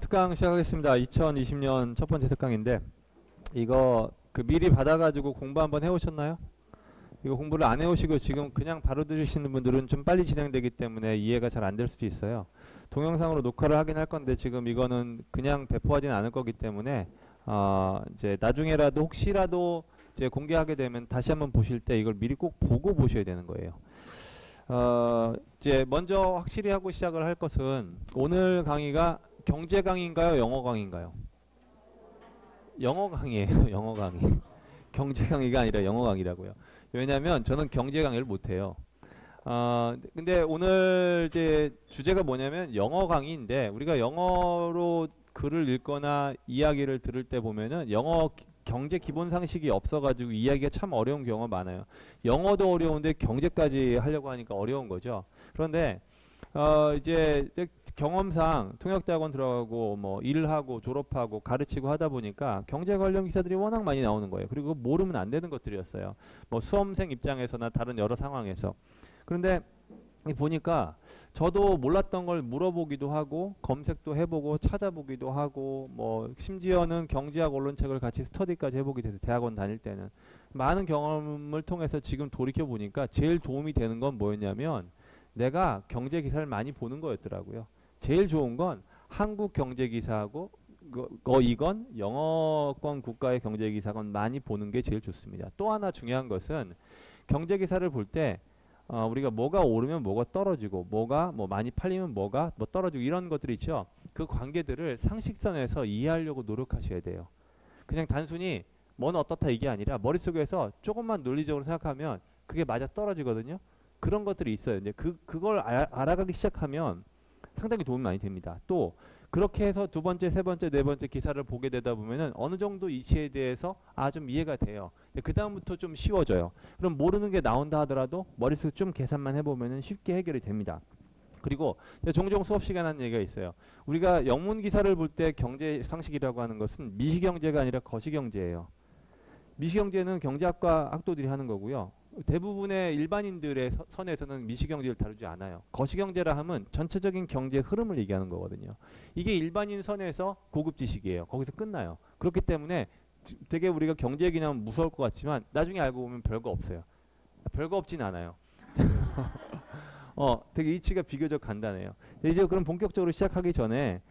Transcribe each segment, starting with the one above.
특강 시작하겠습니다. 2020년 첫 번째 특강인데, 이거 미리 받아가지고 공부 한번 해오셨나요? 이거 공부를 안 해오시고 지금 그냥 바로 들으시는 분들은 좀 빨리 진행되기 때문에 이해가 잘 안 될 수도 있어요. 동영상으로 녹화를 하긴 할 건데 지금 이거는 그냥 배포하지는 않을 거기 때문에 이제 나중에라도 혹시라도 이제 공개하게 되면 다시 한번 보실 때 이걸 미리 꼭 보고 보셔야 되는 거예요. 이제 먼저 확실히 하고 시작을 할 것은 오늘 강의가 경제 강의인가요? 영어 강의인가요? 영어 강의예요. 영어 강의. 경제 강의가 아니라 영어 강의라고요. 왜냐하면 저는 경제 강의를 못해요. 근데 오늘 이제 주제가 뭐냐면 영어 강의인데 우리가 영어로 글을 읽거나 이야기를 들을 때 보면은 영어 경제 기본 상식이 없어가지고 이야기가 참 어려운 경우가 많아요. 영어도 어려운데 경제까지 하려고 하니까 어려운 거죠. 그런데 이제 경험상 통역대학원 들어가고 뭐 일을 하고 졸업하고 가르치고 하다 보니까 경제 관련 기사들이 워낙 많이 나오는 거예요. 그리고 모르면 안 되는 것들이었어요. 뭐 수험생 입장에서나 다른 여러 상황에서. 그런데 보니까 저도 몰랐던 걸 물어보기도 하고 검색도 해보고 찾아보기도 하고 뭐 심지어는 경제학 언론책을 같이 스터디까지 해보게 돼서 대학원 다닐 때는 많은 경험을 통해서 지금 돌이켜 보니까 제일 도움이 되는 건 뭐였냐면 내가 경제 기사를 많이 보는 거였더라고요. 제일 좋은 건 한국 경제 기사하고 이건 영어권 국가의 경제 기사건 많이 보는 게 제일 좋습니다. 또 하나 중요한 것은 경제 기사를 볼 때 우리가 뭐가 오르면 뭐가 떨어지고 뭐가 뭐 많이 팔리면 뭐가 뭐 떨어지고 이런 것들이 있죠. 그 관계들을 상식선에서 이해하려고 노력하셔야 돼요. 그냥 단순히 뭐는 어떻다 이게 아니라 머릿속에서 조금만 논리적으로 생각하면 그게 맞아 떨어지거든요. 그런 것들이 있어요. 이제 그걸 알아가기 시작하면 상당히 도움이 많이 됩니다. 또 그렇게 해서 두 번째, 세 번째, 네 번째 기사를 보게 되다 보면은 어느 정도 이치에 대해서 좀 이해가 돼요. 그 다음부터 좀 쉬워져요. 그럼 모르는 게 나온다 하더라도 머릿속에 좀 계산만 해보면은 쉽게 해결이 됩니다. 그리고 종종 수업 시간에 하는 얘기가 있어요. 우리가 영문 기사를 볼 때 경제 상식이라고 하는 것은 미시경제가 아니라 거시경제예요. 미시경제는 경제학과 학도들이 하는 거고요. 대부분의 일반인들의 선에서는 미시경제를 다루지 않아요. 거시경제라 하면 전체적인 경제 흐름을 얘기하는 거거든요. 이게 일반인 선에서 고급 지식이에요. 거기서 끝나요. 그렇기 때문에 되게 우리가 경제 얘기냐면 무서울 것 같지만 나중에 알고 보면 별거 없어요. 별거 없진 않아요. 되게 이치가 비교적 간단해요. 이제 그럼 본격적으로 시작하기 전에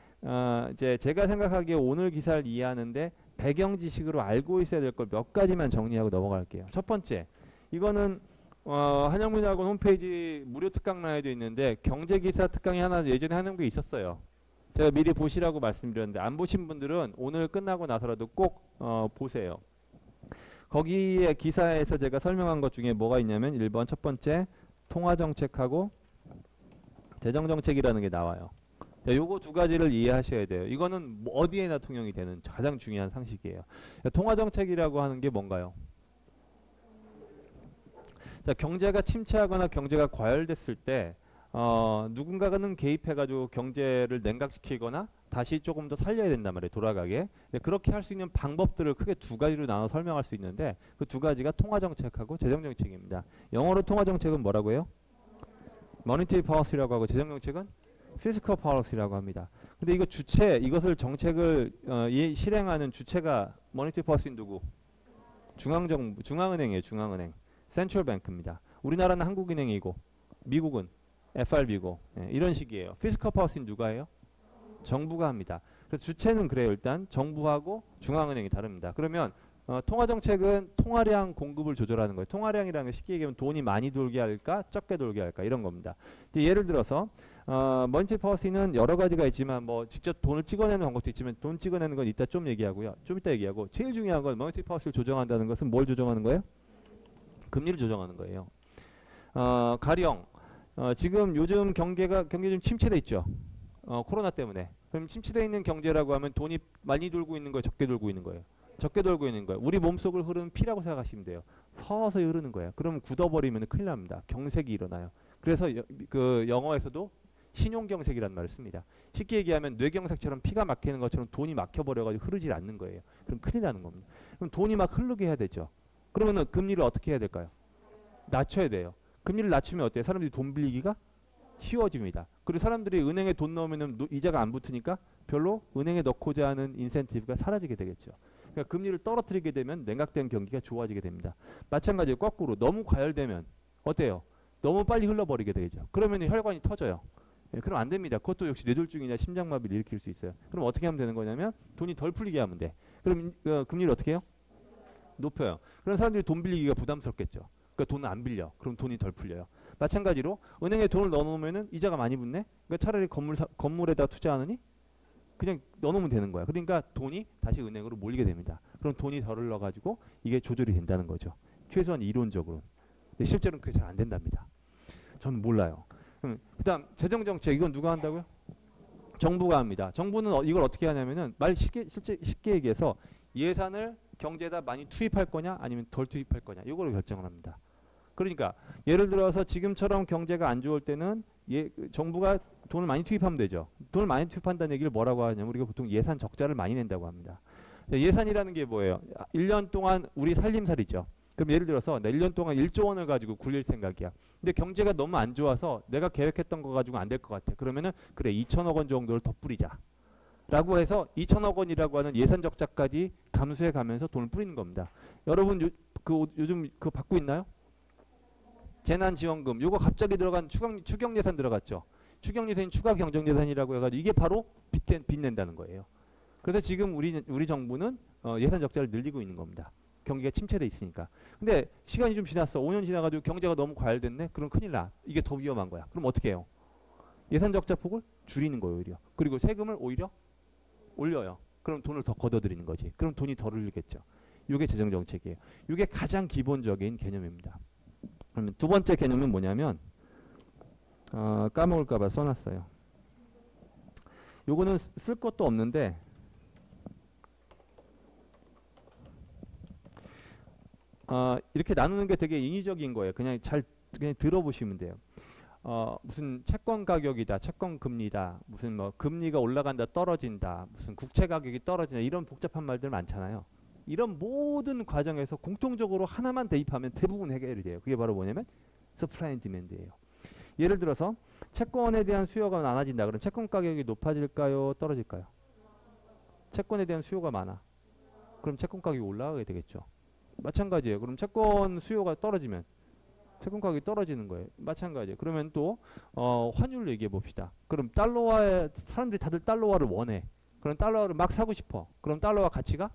이제 제가 생각하기에 오늘 기사를 이해하는데 배경 지식으로 알고 있어야 될 걸 몇 가지만 정리하고 넘어갈게요. 첫 번째, 이거는 한영문학원 홈페이지 무료 특강란에도 있는데 경제 기사 특강이 하나 예전에 하는 게 있었어요. 제가 미리 보시라고 말씀드렸는데 안 보신 분들은 오늘 끝나고 나서라도 꼭 보세요. 거기에 기사에서 제가 설명한 것 중에 뭐가 있냐면 1번 첫 번째 통화정책하고 재정정책이라는 게 나와요. 요거 두 가지를 이해하셔야 돼요. 이거는 뭐 어디에나 통용이 되는 가장 중요한 상식이에요. 통화정책이라고 하는 게 뭔가요? 자, 경제가 침체하거나 경제가 과열됐을 때 누군가는 개입해가지고 경제를 냉각시키거나 다시 조금 더 살려야 된단 말이에요. 돌아가게. 그렇게 할 수 있는 방법들을 크게 두 가지로 나눠 설명할 수 있는데 그 두 가지가 통화정책하고 재정정책입니다. 영어로 통화정책은 뭐라고 해요? Monetary Policy라고 하고 재정정책은 Fiscal Policy라고 합니다. 근데 이거 이것을 정책을 실행하는 주체가 Monetary Policy는 누구? 중앙정부, 중앙은행이에요. 중앙은행. Central Bank입니다. 우리나라는 한국은행이고 미국은 FRB고 이런 식이에요. Fiscal Policy는 누가 해요? 정부가 합니다. 그래서 주체는 그래요. 일단 정부하고 중앙은행이 다릅니다. 그러면 통화정책은 통화량 공급을 조절하는 거예요. 통화량이라는 게 쉽게 얘기하면 돈이 많이 돌게 할까 적게 돌게 할까 이런 겁니다. 예를 들어서 머니터리 policy는 여러 가지가 있지만 뭐 직접 돈을 찍어내는 방법도 있지만 돈 찍어내는 건 이따 좀 얘기하고요. 좀 이따 얘기하고 제일 중요한 건 머니터리 policy를 조정한다는 것은 뭘 조정하는 거예요? 금리를 조정하는 거예요. 가령 지금 요즘 경기 좀 침체돼 있죠. 코로나 때문에. 그럼 침체돼 있는 경제라고 하면 돈이 많이 돌고 있는 거예요, 적게 돌고 있는 거예요. 적게 돌고 있는 거예요. 우리 몸속을 흐르는 피라고 생각하시면 돼요. 서서히 흐르는 거예요. 그러면 굳어버리면 큰일 납니다. 경색이 일어나요. 그래서 그 영어에서도 신용경색이라는 말을 씁니다. 쉽게 얘기하면 뇌경색처럼 피가 막히는 것처럼 돈이 막혀버려가지고 흐르질 않는 거예요. 그럼 큰일 나는 겁니다. 그럼 돈이 막 흐르게 해야 되죠. 그러면은 금리를 어떻게 해야 될까요? 낮춰야 돼요. 금리를 낮추면 어때요? 사람들이 돈 빌리기가 쉬워집니다. 그리고 사람들이 은행에 돈 넣으면 이자가 안 붙으니까 별로 은행에 넣고자 하는 인센티브가 사라지게 되겠죠. 그러니까 금리를 떨어뜨리게 되면 냉각된 경기가 좋아지게 됩니다. 마찬가지로 거꾸로 너무 과열되면 어때요? 너무 빨리 흘러버리게 되죠. 그러면 혈관이 터져요. 예, 그럼 안 됩니다. 그것도 역시 뇌졸중이나 심장마비를 일으킬 수 있어요. 그럼 어떻게 하면 되는 거냐면 돈이 덜 풀리게 하면 돼. 그럼 금리를 어떻게 해요? 높여요. 그런 사람들이 돈 빌리기가 부담스럽겠죠. 그러니까 돈을 안 빌려. 그럼 돈이 덜 풀려요. 마찬가지로 은행에 돈을 넣어놓으면 이자가 많이 붙네. 그러니까 차라리 건물에다 투자하느니 그냥 넣어놓으면 되는 거야. 그러니까 돈이 다시 은행으로 몰리게 됩니다. 그럼 돈이 덜 흘러가지고 이게 조절이 된다는 거죠. 최소한 이론적으로. 근데 실제로는 그게 잘 안 된답니다. 저는 몰라요. 그다음 재정정책 이건 누가 한다고요? 정부가 합니다. 정부는 이걸 어떻게 하냐면은 쉽게 얘기해서 예산을 경제에다 많이 투입할 거냐 아니면 덜 투입할 거냐 이거를 결정을 합니다. 그러니까 예를 들어서 지금처럼 경제가 안 좋을 때는 정부가 돈을 많이 투입하면 되죠. 돈을 많이 투입한다는 얘기를 뭐라고 하냐면 우리가 보통 예산 적자를 많이 낸다고 합니다. 예산이라는 게 뭐예요? 1년 동안 우리 살림살이죠. 그럼 예를 들어서 나 1년 동안 1조 원을 가지고 굴릴 생각이야. 근데 경제가 너무 안 좋아서 내가 계획했던 거 가지고 안 될 것 같아. 그러면은 그래 2천억 원 정도를 더 뿌리자. 라고 해서 2천억 원이라고 하는 예산 적자까지 감수해 가면서 돈을 뿌리는 겁니다. 여러분 요즘 그거 받고 있나요? 재난지원금 요거 갑자기 들어간 추경 예산 들어갔죠. 추경 예산이 추가 경정 예산이라고 해가지고 이게 바로 빚낸다는 거예요. 그래서 지금 우리 정부는 예산 적자를 늘리고 있는 겁니다. 경기가 침체돼 있으니까. 근데 시간이 좀 지났어. 5년 지나가지고 경제가 너무 과열됐네. 그럼 큰일 나. 이게 더 위험한 거야. 그럼 어떻게 해요? 예산 적자 폭을 줄이는 거예요, 오히려. 그리고 세금을 오히려 올려요. 그럼 돈을 더 걷어들이는 거지. 그럼 돈이 덜 흘리겠죠. 이게 재정 정책이에요. 이게 가장 기본적인 개념입니다. 그러면 두 번째 개념은 뭐냐면 까먹을까봐 써놨어요. 요거는 쓸 것도 없는데 이렇게 나누는 게 되게 인위적인 거예요. 그냥 들어보시면 돼요. 무슨 채권 가격이다, 채권 금리다, 무슨 뭐 금리가 올라간다, 떨어진다, 무슨 국채 가격이 떨어진다 이런 복잡한 말들 많잖아요. 이런 모든 과정에서 공통적으로 하나만 대입하면 대부분 해결이 돼요. 그게 바로 뭐냐면 supply and demand예요. 예를 들어서 채권에 대한 수요가 많아진다. 그럼 채권 가격이 높아질까요? 떨어질까요? 채권에 대한 수요가 많아. 그럼 채권 가격이 올라가게 되겠죠. 마찬가지예요. 그럼 채권 수요가 떨어지면 채권 가격이 떨어지는 거예요. 마찬가지예요. 그러면 또 환율로 얘기해 봅시다. 그럼 사람들이 다들 달러화를 원해. 그럼 달러화를 막 사고 싶어. 그럼 달러화 가치가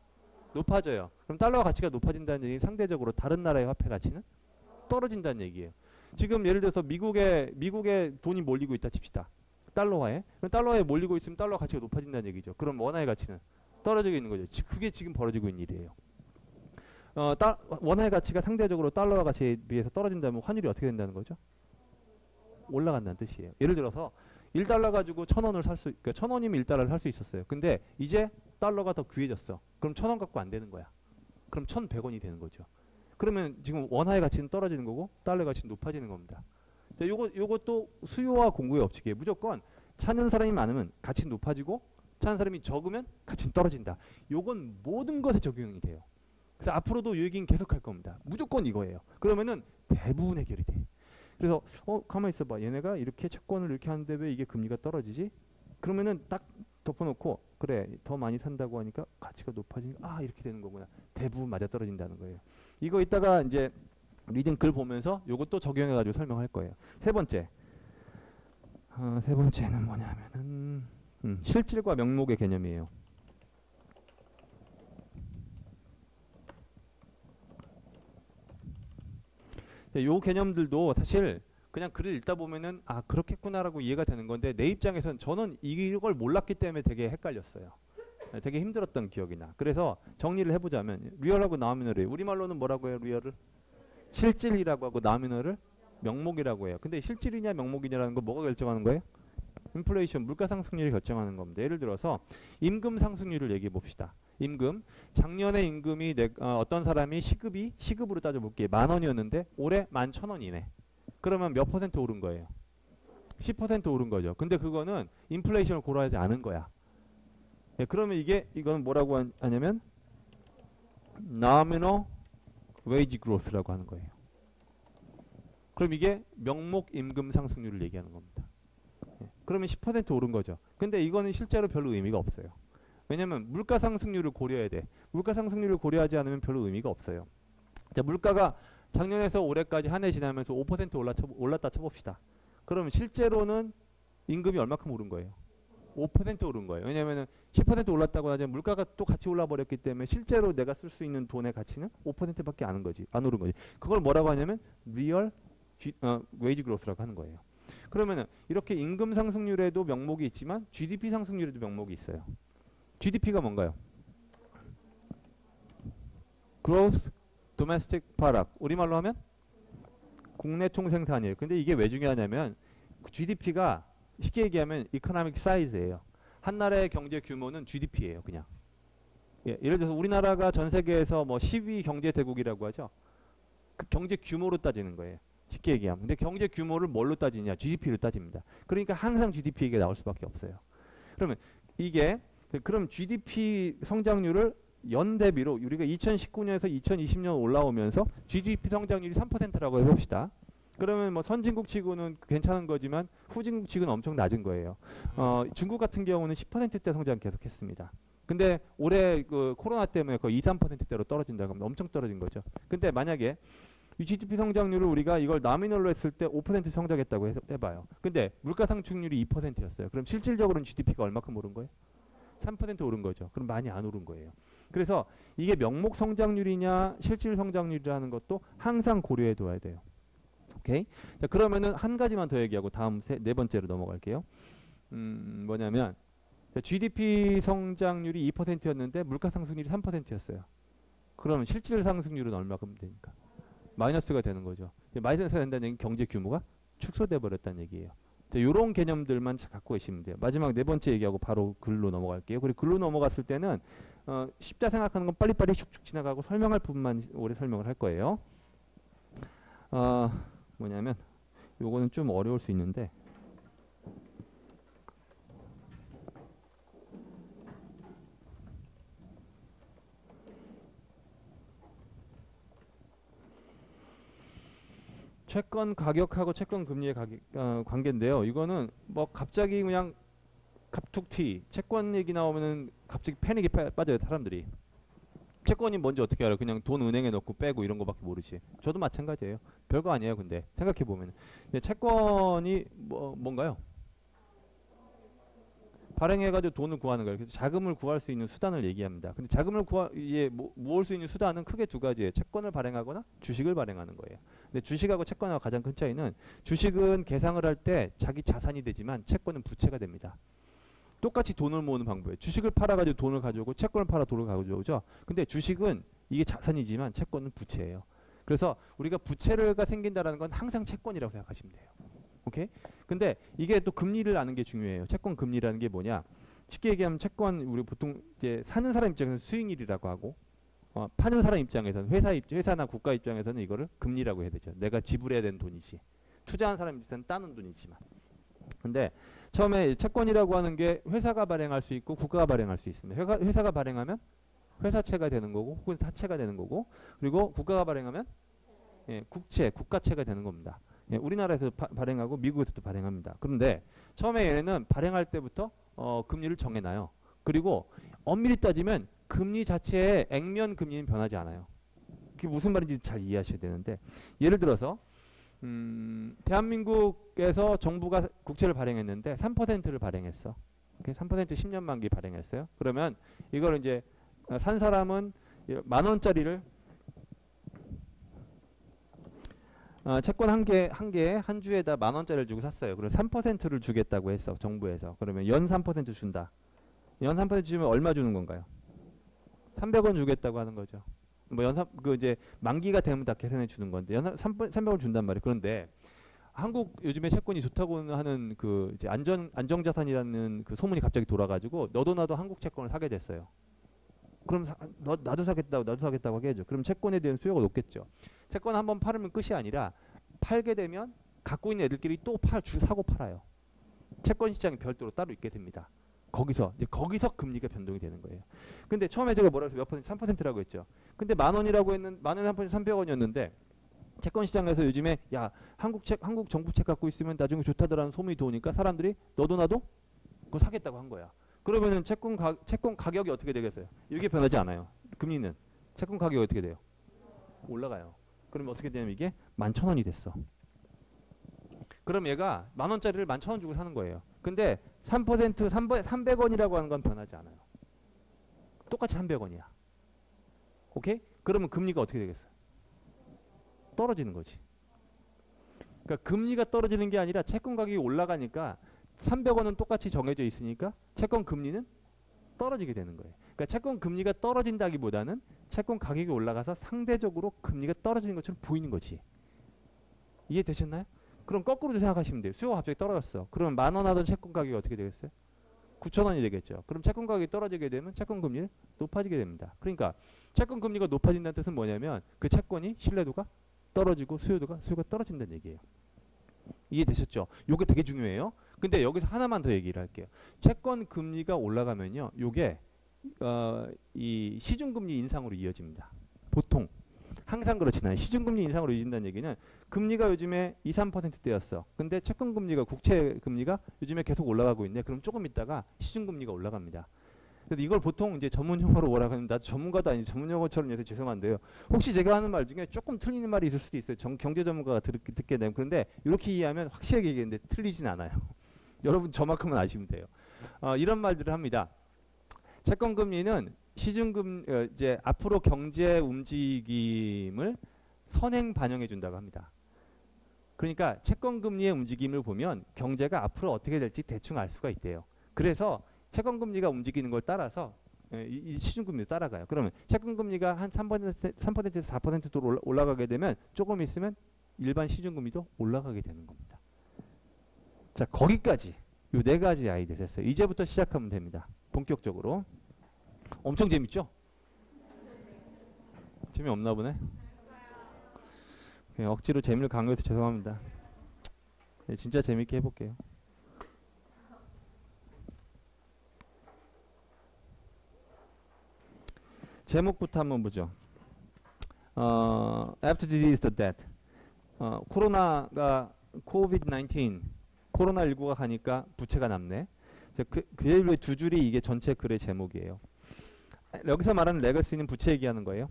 높아져요. 그럼 달러화 가치가 높아진다는 얘기는 상대적으로 다른 나라의 화폐 가치는 떨어진다는 얘기예요. 지금 예를 들어서 미국에 돈이 몰리고 있다 칩시다. 달러화에. 그럼 달러화에 몰리고 있으면 달러 가치가 높아진다는 얘기죠. 그럼 원화의 가치는 떨어지고 있는 거죠. 그게 지금 벌어지고 있는 일이에요. 원화의 가치가 상대적으로 달러화 가치에 비해서 떨어진다면 환율이 어떻게 된다는 거죠? 올라간다는 뜻이에요. 예를 들어서 1달러 가지고 1,000원을 그러니까 1,000원이면 1달러를 살 수 있었어요. 근데 이제 달러가 더 귀해졌어. 그럼 1,000원 갖고 안 되는 거야. 그럼 1,100원이 되는 거죠. 그러면 지금 원화의 가치는 떨어지는 거고 달러의 가치는 높아지는 겁니다. 자, 요것도 수요와 공급의 법칙이에요. 무조건 찾는 사람이 많으면 가치는 높아지고 찾는 사람이 적으면 가치는 떨어진다. 요건 모든 것에 적용이 돼요. 그래서 앞으로도 이 얘기는 계속 할 겁니다. 무조건 이거예요. 그러면은 대부분 해결이 돼. 그래서 가만히 있어봐. 얘네가 이렇게 채권을 이렇게 하는데 왜 이게 금리가 떨어지지? 그러면은 딱 덮어놓고 그래 더 많이 산다고 하니까 가치가 높아지니까 이렇게 되는 거구나. 대부분 맞아 떨어진다는 거예요. 이거 이따가 이제 리딩 글 보면서 요것도 적용해가지고 설명할 거예요. 세 번째는 뭐냐면은 실질과 명목의 개념이에요. 요 개념들도 사실 그냥 글을 읽다 보면은 그렇겠구나라고 이해가 되는 건데 내 입장에선 저는 이걸 몰랐기 때문에 되게 헷갈렸어요. 되게 힘들었던 기억이 나. 그래서 정리를 해보자면 리얼하고 나미널이에요. 우리말로는 뭐라고 해요? 리얼을? 실질이라고 하고 나미널을 명목이라고 해요. 근데 실질이냐 명목이냐라는 거 뭐가 결정하는 거예요? 인플레이션, 물가 상승률이 결정하는 겁니다. 예를 들어서 임금 상승률을 얘기해 봅시다. 임금, 작년에 임금이 어떤 사람이 시급으로 따져볼게요. 10,000원이었는데 올해 11,000원이네. 그러면 몇 퍼센트 오른 거예요? 10% 오른 거죠. 근데 그거는 인플레이션을 고려하지 않은 거야. 그러면 이건 뭐라고 하냐면 nominal wage growth라고 하는 거예요. 그럼 이게 명목 임금 상승률을 얘기하는 겁니다. 그러면 10% 오른 거죠. 근데 이거는 실제로 별로 의미가 없어요. 왜냐면 물가 상승률을 고려해야 돼. 물가 상승률을 고려하지 않으면 별로 의미가 없어요. 자, 물가가 작년에서 올해까지 한 해 지나면서 5% 올랐다 쳐봅시다. 그러면 실제로는 임금이 얼마큼 오른 거예요? 5% 오른 거예요. 왜냐면은 10% 올랐다고 하지만 물가가 또 같이 올라 버렸기 때문에 실제로 내가 쓸 수 있는 돈의 가치는 5%밖에 안 오른 거지. 그걸 뭐라고 하냐면 리얼 웨이지 그로스라고 하는 거예요. 그러면은 이렇게 임금 상승률에도 명목이 있지만 GDP 상승률에도 명목이 있어요. GDP가 뭔가요? Gross Domestic Product. 우리말로 하면 국내 총생산이에요. 근데 이게 왜 중요하냐면 GDP가 쉽게 얘기하면 economic size예요. 한 나라의 경제 규모는 GDP예요, 그냥. 예, 예를 들어서 우리나라가 전 세계에서 뭐 10위 경제 대국이라고 하죠. 그 경제 규모로 따지는 거예요. 쉽게 얘기하면. 근데 경제 규모를 뭘로 따지냐? GDP로 따집니다. 그러니까 항상 GDP 얘기가 나올 수밖에 없어요. 그러면 이게 그럼 GDP 성장률을 연 대비로 우리가 2019년에서 2020년 올라오면서 GDP 성장률이 3%라고 해봅시다. 그러면 뭐 선진국 치고는 괜찮은 거지만 후진국 치고는 엄청 낮은 거예요. 중국 같은 경우는 10%대 성장 계속했습니다. 근데 올해 그 코로나 때문에 거의 2, 3%대로 떨어진다고 하면 엄청 떨어진 거죠. 근데 만약에 이 GDP 성장률을 우리가 이걸 나미널로 했을 때 5% 성장했다고 해봐요. 근데 물가 상승률이 2%였어요. 그럼 실질적으로는 GDP가 얼마큼 오른 거예요? 3% 오른 거죠. 그럼 많이 안 오른 거예요. 그래서 이게 명목 성장률이냐 실질 성장률이라는 것도 항상 고려해 둬야 돼요. 오케이? 자, 그러면은 한 가지만 더 얘기하고 다음 네 번째로 넘어갈게요. 뭐냐면 GDP 성장률이 2%였는데 물가 상승률이 3%였어요. 그러면 실질 상승률은 얼마큼 되니까? 마이너스가 되는 거죠. 마이너스가 된다는 얘기는 경제 규모가 축소돼 버렸다는 얘기예요. 이런 개념들만 갖고 계시면 돼요. 마지막 네 번째 얘기하고 바로 글로 넘어갈게요. 그리고 글로 넘어갔을 때는 쉽다 생각하는 건 빨리빨리 슉슉 지나가고 설명할 부분만 오래 설명을 할 거예요. 뭐냐면 요거는 좀 어려울 수 있는데 채권 가격하고 채권 금리의 관계인데요. 이거는 뭐 갑자기 그냥 갑툭튀 채권 얘기 나오면은 갑자기 패닉이 빠져요, 사람들이. 채권이 뭔지 어떻게 알아요? 그냥 돈 은행에 넣고 빼고 이런 거밖에 모르지. 저도 마찬가지예요. 별거 아니에요, 근데 생각해 보면. 채권이 뭔가요? 발행해가지고 돈을 구하는 거예요. 그래서 자금을 구할 수 있는 수단을 얘기합니다. 근데 자금을 모을 수 있는 수단은 크게 두 가지예요. 채권을 발행하거나 주식을 발행하는 거예요. 근데 주식하고 채권하고 가장 큰 차이는 주식은 계상을 할 때 자기 자산이 되지만 채권은 부채가 됩니다. 똑같이 돈을 모으는 방법이에요. 주식을 팔아가지고 돈을 가져오고 채권을 팔아 돈을 가져오죠. 근데 주식은 이게 자산이지만 채권은 부채예요. 그래서 우리가 부채가 생긴다는 건 항상 채권이라고 생각하시면 돼요. 오케이? 근데 이게 또 금리를 아는 게 중요해요. 채권 금리라는 게 뭐냐? 쉽게 얘기하면 채권 우리 보통 이제 사는 사람 입장에서는 수익률이라고 하고 파는 사람 입장에서는 회사나 국가 입장에서는 이거를 금리라고 해야 되죠. 내가 지불해야 되는 돈이지. 투자한 사람 입장에서는 따는 돈이지만. 근데 처음에 채권이라고 하는 게 회사가 발행할 수 있고 국가가 발행할 수 있습니다. 회사가 발행하면 회사채가 되는 거고 혹은 사채가 되는 거고 그리고 국가가 발행하면 국가채가 되는 겁니다. 우리나라에서 발행하고 미국에서도 발행합니다. 그런데 처음에 얘네는 발행할 때부터 금리를 정해놔요. 그리고 엄밀히 따지면 금리 자체의 액면 금리는 변하지 않아요. 그게 무슨 말인지 잘 이해하셔야 되는데 예를 들어서 대한민국에서 정부가 국채를 발행했는데 3%를 발행했어. 3% 10년 만기 발행했어요. 그러면 이걸 이제 산 사람은 10,000원짜리를 채권 한 주에다 10,000원짜리를 주고 샀어요. 그래서 3%를 주겠다고 했어, 정부에서. 그러면 연 3% 준다. 연 3% 주면 얼마 주는 건가요? 300원 주겠다고 하는 거죠. 뭐 이제 만기가 되면 다 계산해 주는 건데, 300원 준단 말이에요. 그런데 한국 요즘에 채권이 좋다고 하는 그 이제 안정자산이라는 그 소문이 갑자기 돌아가지고 너도 나도 한국 채권을 사게 됐어요. 그럼 나도 사겠다고 하게 죠. 그럼 채권에 대한 수요가 높겠죠. 채권 한번 팔으면 끝이 아니라 팔게 되면 갖고 있는 애들끼리 또 사고 팔아요. 채권 시장이 별도로 따로 있게 됩니다. 거기서 금리가 변동이 되는 거예요. 근데 처음에 제가 뭐라고 해서 몇 퍼센트 3%라고 했죠. 근데 10,000원이라고 했는 10,000원에 3% 300원이었는데 채권 시장에서 요즘에 야 한국 정부 책 갖고 있으면 나중에 좋다더라는 소문이 도니까 사람들이 너도 나도 그거 사겠다고 한 거야. 그러면은 채권 가격이 어떻게 되겠어요? 이게 변하지 않아요. 금리는 채권 가격이 어떻게 돼요? 올라가요. 그러면 어떻게 되냐면 이게 11,000원이 됐어. 그럼 얘가 10,000원짜리를 11,000원 주고 사는 거예요. 근데 3% 300원이라고 하는 건 변하지 않아요. 똑같이 300원이야. 오케이? 그러면 금리가 어떻게 되겠어요? 떨어지는 거지. 그러니까 금리가 떨어지는 게 아니라 채권 가격이 올라가니까 300원은 똑같이 정해져 있으니까 채권 금리는 떨어지게 되는 거예요. 그러니까 채권 금리가 떨어진다기보다는 채권 가격이 올라가서 상대적으로 금리가 떨어지는 것처럼 보이는 거지. 이해되셨나요? 그럼 거꾸로 생각하시면 돼요. 수요가 갑자기 떨어졌어. 그러면 10,000원 하던 채권 가격이 어떻게 되겠어요? 9,000원이 되겠죠. 그럼 채권 가격이 떨어지게 되면 채권 금리는 높아지게 됩니다. 그러니까 채권 금리가 높아진다는 뜻은 뭐냐면 그 채권이 신뢰도가 떨어지고 수요가 떨어진다는 얘기예요. 이해되셨죠? 요게 되게 중요해요. 근데 여기서 하나만 더 얘기를 할게요. 채권 금리가 올라가면요. 요게 이 시중금리 인상으로 이어집니다. 보통 항상 그렇진 않아요. 시중금리 인상으로 이어진다는 얘기는 금리가 요즘에 2, 3%대였어. 근데 채권금리가 국채금리가 요즘에 계속 올라가고 있네. 그럼 조금 있다가 시중금리가 올라갑니다. 그래서 이걸 보통 이제 전문용어로 뭐라고 하면 나도 전문가도 아니지 전문용어처럼 해서 죄송한데요. 혹시 제가 하는 말 중에 조금 틀리는 말이 있을 수도 있어요. 경제 전문가가 듣게 되면. 그런데 이렇게 이해하면 확실하게 얘기했는데 틀리진 않아요. 여러분 저만큼은 아시면 돼요. 이런 말들을 합니다. 채권금리는 이제 앞으로 경제 움직임을 선행 반영해 준다고 합니다. 그러니까 채권금리의 움직임을 보면 경제가 앞으로 어떻게 될지 대충 알 수가 있대요. 그래서 채권금리가 움직이는 걸 따라서 이 시중금리도 따라가요. 그러면 채권금리가 한 3%에서 4%로 올라가게 되면 조금 있으면 일반 시중금리도 올라가게 되는 겁니다. 자, 거기까지 이 네 가지 아이디어 됐어요. 이제부터 시작하면 됩니다. 본격적으로. 엄청 재밌죠? 재미없나 보네. 억지로 재미를 강요해서 죄송합니다. 네, 진짜 재밌게 해볼게요. 제목부터 한번 보죠. After disease to death. 코로나가 COVID-19 코로나19가 가니까 부채가 남네. 그 예를 두 줄이 이게 전체 글의 제목이에요. 여기서 말하는 레거시는 부채 얘기하는 거예요.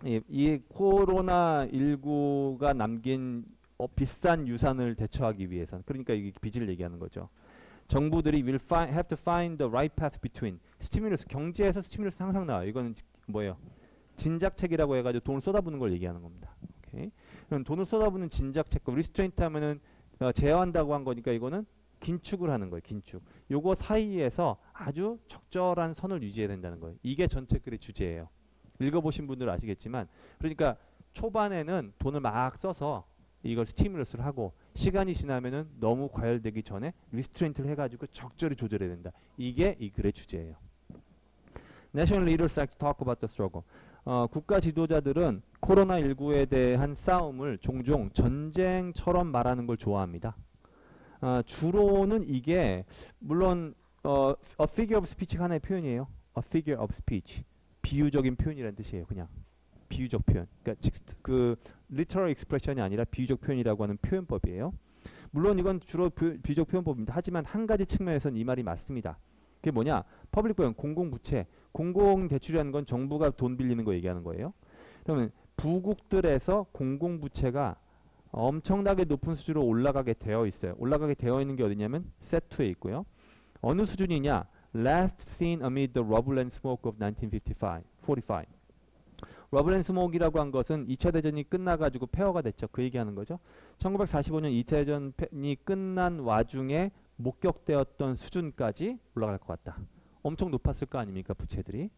이 코로나19가 남긴 비싼 유산을 대처하기 위해서 그러니까 이게 빚을 얘기하는 거죠. 정부들이 have to find the right path between 스티뮬러스 경제에서 스티뮬러스 항상 나와요. 이거는 뭐예요? 진작책이라고 해가지고 돈을 쏟아부는 걸 얘기하는 겁니다. 오케이. 그럼 돈을 쏟아부는 진작책과 리스트레인트 하면은 제어한다고 한 거니까 이거는 긴축을 하는 거예요. 긴축. 요거 사이에서 아주 적절한 선을 유지해야 된다는 거예요. 이게 전체 글의 주제예요. 읽어보신 분들은 아시겠지만 그러니까 초반에는 돈을 막 써서 이걸 스티뮬러스를 하고 시간이 지나면은 너무 과열되기 전에 리스트레인트를 해가지고 적절히 조절해야 된다. 이게 이 글의 주제예요. National leaders like to talk about the struggle. 국가 지도자들은 코로나19에 대한 싸움을 종종 전쟁처럼 말하는 걸 좋아합니다. 주로는 이게 물론 a figure of speech가 하나의 표현이에요. a figure of speech. 비유적인 표현이라는 뜻이에요. 그냥 비유적 표현. 그러니까 그 literal expression이 아니라 비유적 표현이라고 하는 표현법이에요. 물론 이건 주로 비유적 표현법입니다. 하지만 한 가지 측면에서는 이 말이 맞습니다. 그게 뭐냐? 퍼블릭 보험, 공공부채. 공공대출이라는 건 정부가 돈 빌리는 거 얘기하는 거예요. 그러면 부국들에서 공공부채가 엄청나게 높은 수준으로 올라가게 되어 있어요. 올라가게 되어 있는 게 어디냐면 세트에 있고요. 어느 수준이냐? Last seen amid the rubble and smoke of 1945. 45. 러블 앤 스모크이라고 한 것은 2차 대전이 끝나가지고 폐허가 됐죠. 그 얘기하는 거죠. 1945년 2차 대전이 끝난 와중에 목격되었던 수준까지 올라갈 것 같다. 엄청 높았을 거 아닙니까? 부채들이.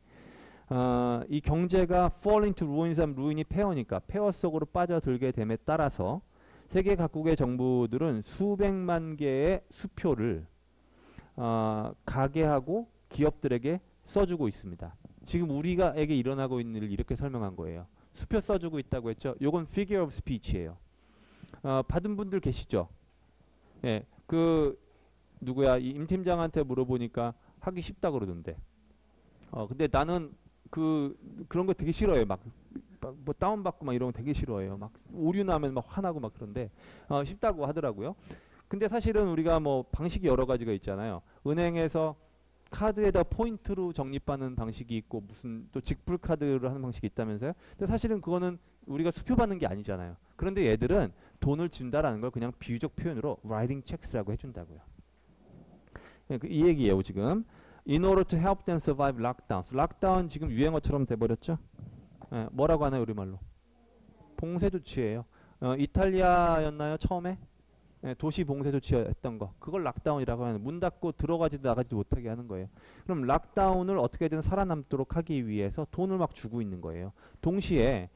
이 경제가 fall into ruins, 루인이 폐허니까 폐허 속으로 빠져들게 됨에 따라서 세계 각국의 정부들은 수백만 개의 수표를 가게하고 기업들에게 써주고 있습니다. 지금 우리가에게 일어나고 있는 일을 이렇게 설명한 거예요. 수표 써주고 있다고 했죠. 요건 figure of speech예요. 받은 분들 계시죠? 예, 누구야? 이 임 팀장한테 물어보니까 하기 쉽다 그러던데. 근데 나는 그런 거 되게 싫어해요. 뭐 다운받고 막 이런 거 되게 싫어해요. 막 오류 나면 막 화나고 막 그런데 쉽다고 하더라고요. 근데 사실은 우리가 뭐 방식이 여러 가지가 있잖아요. 은행에서 카드에다 포인트로 적립하는 방식이 있고 무슨 또 직불 카드로 하는 방식이 있다면서요. 근데 사실은 그거는 우리가 수표받는 게 아니잖아요. 그런데 얘들은 돈을 준다라는 걸 그냥 비유적 표현으로 writing checks라고 해준다고요. 이 얘기예요 지금. In order to help them survive lockdown. 락다운 지금 유행어처럼 돼버렸죠. 뭐라고 하나요 우리말로? 봉쇄 조치예요. 이탈리아였나요 처음에? 도시 봉쇄 조치했던 거. 그걸 락다운이라고 하는, 문 닫고 들어가지도 나가지도 못하게 하는 거예요. 그럼 락다운을 어떻게든 살아남도록 하기 위해서 돈을 막 주고 있는 거예요. 동시에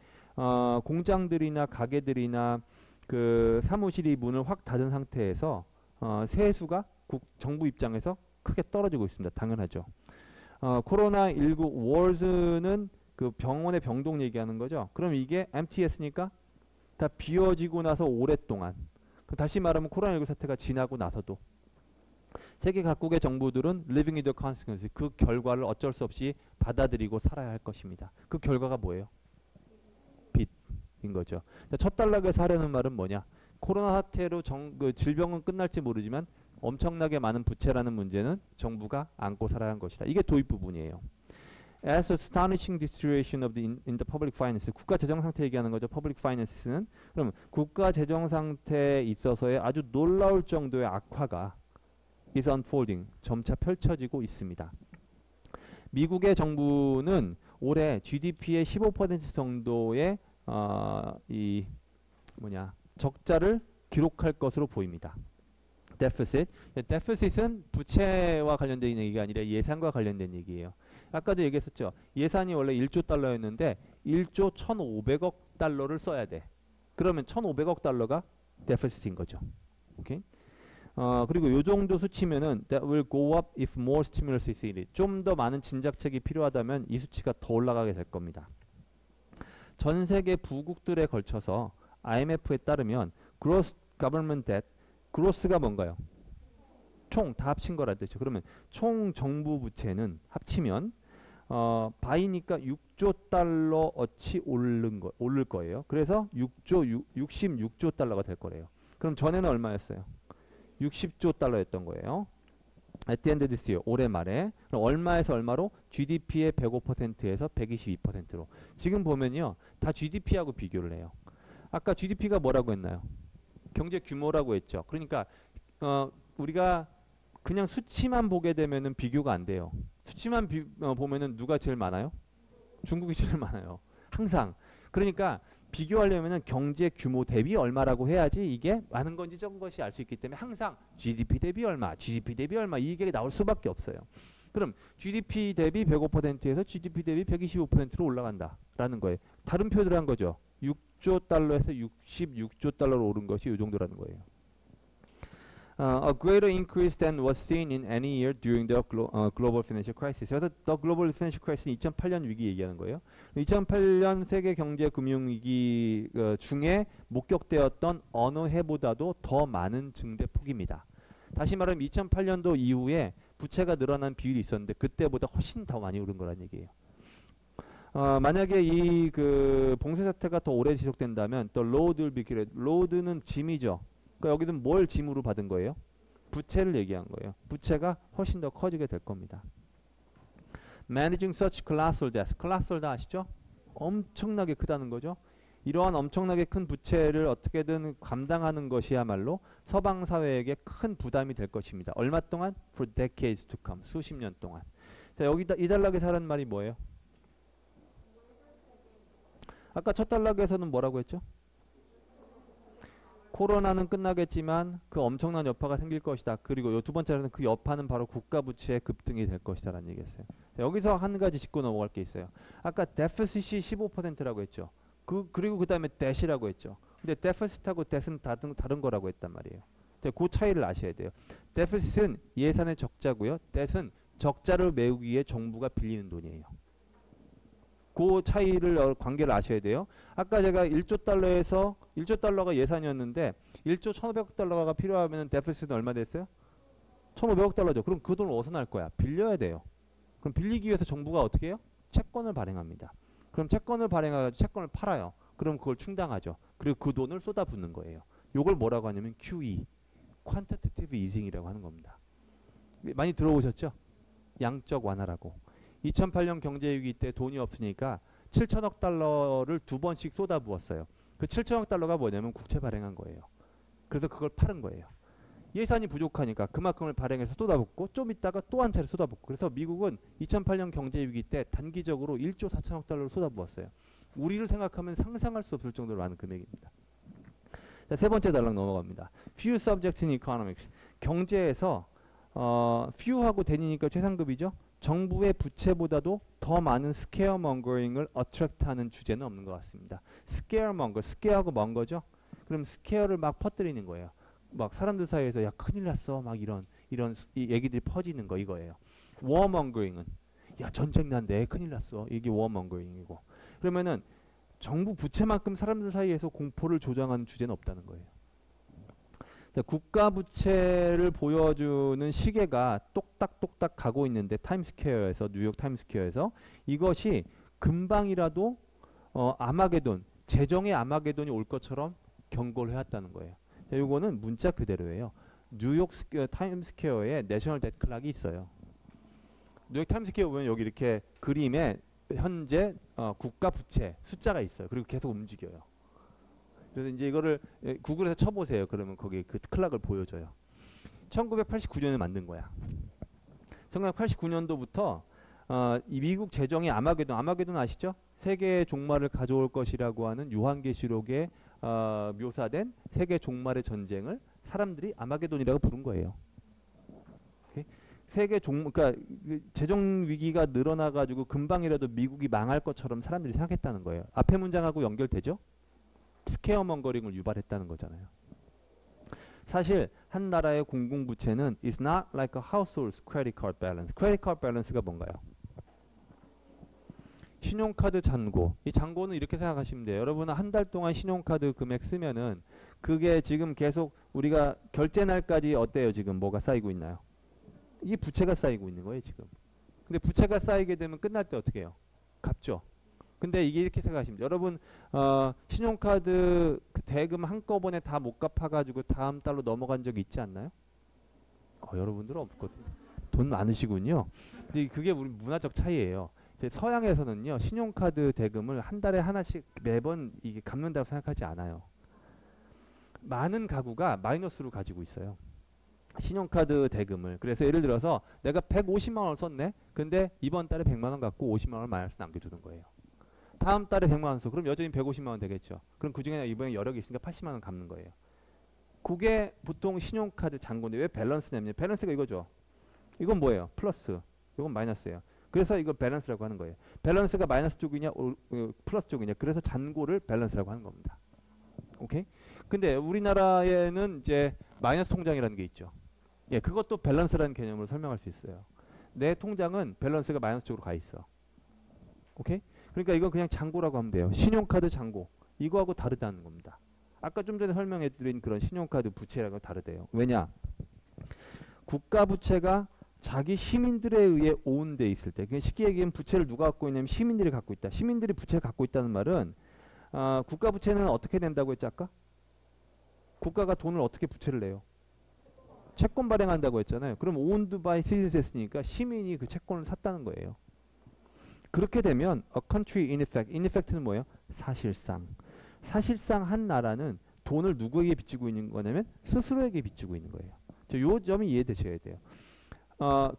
공장들이나 가게들이나 그 사무실이 문을 확 닫은 상태에서 세수가 정부 입장에서 크게 떨어지고 있습니다. 당연하죠. 코로나19 워즈는 그 병원의 병동 얘기하는 거죠. 그럼 이게 MTS니까 다 비워지고 나서 오랫동안, 다시 말하면 코로나19 사태가 지나고 나서도 세계 각국의 정부들은 living with the consequences, 그 결과를 어쩔 수 없이 받아들이고 살아야 할 것입니다. 그 결과가 뭐예요? 빚인 거죠. 첫 단락에서 하려는 말은 뭐냐? 코로나 사태로 그 질병은 끝날지 모르지만 엄청나게 많은 부채라는 문제는 정부가 안고 살아야 한 것이다. 이게 도입 부분이에요. As astonishing deterioration of in the public finance, 국가 재정 상태 얘기하는 거죠. public finance는 그럼 국가 재정 상태에 있어서의 아주 놀라울 정도의 악화가 is unfolding, 점차 펼쳐지고 있습니다. 미국의 정부는 올해 GDP의 15% 정도의 이 적자를 기록할 것으로 보입니다. deficit. deficit은 부채와 관련된 얘기가 아니라 예산과 관련된 얘기예요. 아까도 얘기했었죠. 예산이 원래 1조 달러였는데 1조 1,500억 달러를 써야 돼. 그러면 1,500억 달러가 deficit인 거죠. 오케이? 그리고 요 정도 수치면은 that will go up if more stimulus is needed. 좀 더 많은 진작책이 필요하다면 이 수치가 더 올라가게 될 겁니다. 전 세계 부국들에 걸쳐서 IMF에 따르면 gross government debt, gross가 뭔가요? 총 다 합친 거라 뜻이죠. 그러면 총 정부 부채는 합치면 바이니까 6조 달러 어치 오를 거예요. 그래서 66조 달러가 될 거래요. 그럼 전에는 얼마였어요? 60조 달러였던 거예요. At the end of this year, 올해 말에. 그럼 얼마에서 얼마로? GDP의 105%에서 122%로. 지금 보면요. 다 GDP하고 비교를 해요. 아까 GDP가 뭐라고 했나요? 경제 규모라고 했죠. 그러니까 우리가 그냥 수치만 보게 되면은 비교가 안 돼요. 수치만 보면은 누가 제일 많아요? 중국이 제일 많아요. 항상. 그러니까 비교하려면은 경제 규모 대비 얼마라고 해야지 이게 많은 건지 적은 것이 알 수 있기 때문에 항상 GDP 대비 얼마, GDP 대비 얼마 이게 나올 수밖에 없어요. 그럼 GDP 대비 105%에서 GDP 대비 125%로 올라간다라는 거예요. 다른 표현을 한 거죠. 6조 달러에서 66조 달러로 오른 것이 이 정도라는 거예요. A greater increase than was seen in any year during the global financial crisis. 그래서 the global financial crisis는 2008년 위기 얘기하는 거예요. 2008년 세계 경제 금융 위기 중에 목격되었던 어느 해보다도 더 많은 증대 폭입니다. 다시 말하면 2008년도 이후에 부채가 늘어난 비율이 있었는데 그때보다 훨씬 더 많이 오른 거란 얘기예요. 만약에 이 그 봉쇄 사태가 더 오래 지속된다면 the load will be greater. load는 짐이죠. 그러니까 여기는 뭘 짐으로 받은 거예요? 부채를 얘기한 거예요. 부채가 훨씬 더 커지게 될 겁니다. Managing such colossal debts. colossal 다 아시죠? 엄청나게 크다는 거죠. 이러한 엄청나게 큰 부채를 어떻게든 감당하는 것이야말로 서방 사회에게 큰 부담이 될 것입니다. 얼마 동안? For decades to come. 수십 년 동안. 자, 여기다 이 단락에서 하는 말이 뭐예요? 아까 첫 단락에서는 뭐라고 했죠? 코로나는 끝나겠지만 그 엄청난 여파가 생길 것이다. 그리고 두 번째로는 그 여파는 바로 국가 부채의 급등이 될 것이다 라는 얘기했어요. 여기서 한 가지 짚고 넘어갈 게 있어요. 아까 데피시트이 15%라고 했죠. 그리고 그 다음에 debt이라고 했죠. 근데 데피시트하고 debt은 다른 거라고 했단 말이에요. 그 차이를 아셔야 돼요. 데피시트는 예산의 적자고요. debt은 적자를 메우기 위해 정부가 빌리는 돈이에요. 그 차이를 관계를 아셔야 돼요. 아까 제가 1조 달러에서 1조 달러가 예산이었는데 1조 1,500억 달러가 필요하면 데피시트는 얼마 됐어요? 1,500억 달러죠. 그럼 그 돈을 어디서 날 거야? 빌려야 돼요. 그럼 빌리기 위해서 정부가 어떻게 해요? 채권을 발행합니다. 그럼 채권을 발행해가지고 채권을 팔아요. 그럼 그걸 충당하죠. 그리고 그 돈을 쏟아붓는 거예요. 요걸 뭐라고 하냐면 QE, Quantitative Easing이라고 하는 겁니다. 많이 들어보셨죠? 양적 완화라고. 2008년 경제위기 때 돈이 없으니까 7천억 달러를 두 번씩 쏟아부었어요. 그 7천억 달러가 뭐냐면 국채 발행한 거예요. 그래서 그걸 파는 거예요. 예산이 부족하니까 그만큼을 발행해서 쏟아붓고 좀 있다가 또 한 차례 쏟아붓고. 그래서 미국은 2008년 경제위기 때 단기적으로 1조 4천억 달러를 쏟아부었어요. 우리를 생각하면 상상할 수 없을 정도로 많은 금액입니다. 자, 세 번째 단락 넘어갑니다. Few subjects in economics. 경제에서 few하고 대니니까 최상급이죠. 정부의 부채보다도 더 많은 scaremongering을 attract하는 주제는 없는 것 같습니다. scaremonger, scare하고 monger죠. 그럼 scare를 막 퍼뜨리는 거예요. 막 사람들 사이에서 야 큰일 났어 막 이런 이 얘기들이 퍼지는 거 이거예요. warmongering은 야 전쟁 난대 큰일 났어 이게 warmongering이고. 그러면은 정부 부채만큼 사람들 사이에서 공포를 조장하는 주제는 없다는 거예요. 자, 국가 부채를 보여주는 시계가 똑딱똑딱 가고 있는데 타임스퀘어에서 뉴욕 타임스퀘어에서 이것이 금방이라도 아마게돈 재정의 아마게돈이 올 것처럼 경고를 해왔다는 거예요. 자, 요거는 문자 그대로예요. 뉴욕 타임스퀘어에 내셔널 뎃 클락이 있어요. 뉴욕 타임스퀘어 보면 여기 이렇게 그림에 현재 국가 부채 숫자가 있어요. 그리고 계속 움직여요. 그래서 이제 이거를 구글에서 쳐보세요. 그러면 거기 그 클락을 보여줘요. 1989년에 만든 거야. 1989년도부터 이 미국 재정의 아마게돈 아시죠? 세계의 종말을 가져올 것이라고 하는 요한계시록에 묘사된 세계 종말의 전쟁을 사람들이 아마게돈이라고 부른 거예요. 오케이? 그러니까 재정 위기가 늘어나가지고 금방이라도 미국이 망할 것처럼 사람들이 생각했다는 거예요. 앞에 문장하고 연결되죠? 스퀘어먼거링을 유발했다는 거잖아요. 사실 한 나라의 공공부채는 is not like a household's credit card balance. credit card balance가 뭔가요? 신용카드 잔고. 이 잔고는 이렇게 생각하시면 돼요. 여러분은 한 달 동안 신용카드 금액 쓰면은 그게 지금 계속 우리가 결제 날까지 어때요? 지금 뭐가 쌓이고 있나요? 이게 부채가 쌓이고 있는 거예요, 지금. 근데 부채가 쌓이게 되면 끝날 때 어떻게 해요? 갚죠. 근데 이게 이렇게 생각하시면 돼요. 여러분 신용카드 그 대금 한꺼번에 다 못 갚아가지고 다음 달로 넘어간 적이 있지 않나요? 여러분들은 없거든요. 돈 많으시군요. 근데 그게 우리 문화적 차이예요. 서양에서는요 신용카드 대금을 한 달에 하나씩 매번 이게 갚는다고 생각하지 않아요. 많은 가구가 마이너스로 가지고 있어요. 신용카드 대금을. 그래서 예를 들어서 내가 150만 원을 썼네. 근데 이번 달에 100만 원 갖고 50만 원을 마이너스 남겨두는 거예요. 다음 달에 100만 원 써. 그럼 여전히 150만 원 되겠죠. 그럼 그 중에 이번에 여력이 있으니까 80만 원 갚는 거예요. 그게 보통 신용카드 잔고인데 왜 밸런스 냅냐. 밸런스가 이거죠. 이건 뭐예요? 플러스. 이건 마이너스예요. 그래서 이걸 밸런스라고 하는 거예요. 밸런스가 마이너스 쪽이냐 플러스 쪽이냐. 그래서 잔고를 밸런스라고 하는 겁니다. 오케이? 근데 우리나라에는 이제 마이너스 통장이라는 게 있죠. 예, 그것도 밸런스라는 개념으로 설명할 수 있어요. 내 통장은 밸런스가 마이너스 쪽으로 가 있어. 오케이? 그러니까 이건 그냥 잔고라고 하면 돼요. 신용카드 잔고. 이거하고 다르다는 겁니다. 아까 좀 전에 설명해드린 그런 신용카드 부채라고 다르대요. 왜냐? 국가 부채가 자기 시민들에 의해 오운돼 있을 때, 쉽게 얘기하면 부채를 누가 갖고 있냐면 시민들이 갖고 있다. 시민들이 부채를 갖고 있다는 말은 국가 부채는 어떻게 된다고 했지 아까? 국가가 돈을 어떻게 부채를 내요? 채권 발행한다고 했잖아요. 그럼 owned by citizens니까 시민이 그 채권을 샀다는 거예요. 그렇게 되면 a country in effect는 뭐예요? 사실상 한 나라는 돈을 누구에게 빚지고 있는 거냐면 스스로에게 빚지고 있는 거예요. 요 점이 이해되셔야 돼요.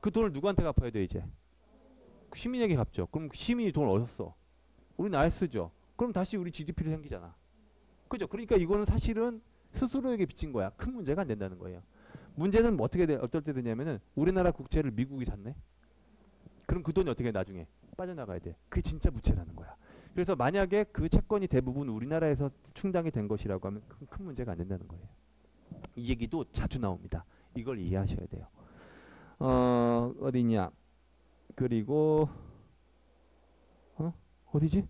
그 돈을 누구한테 갚아야 돼 이제? 시민에게 갚죠. 그럼 시민이 돈을 어디서 써? 우리는 안 쓰죠. 그럼 다시 우리 GDP로 생기잖아. 그죠? 그러니까 이거는 사실은 스스로에게 빚진 거야. 큰 문제가 안 된다는 거예요. 문제는 어떨 때 되냐면은 우리나라 국채를 미국이 샀네. 그럼 그 돈이 어떻게 나중에 빠져나가야 돼. 그게 진짜 부채라는 거야. 그래서 만약에 그 채권이 대부분 우리나라에서 충당이 된 것이라고 하면 큰 문제가 안 된다는 거예요. 이 얘기도 자주 나옵니다. 이걸 이해하셔야 돼요. 어디냐. 그리고 어디지?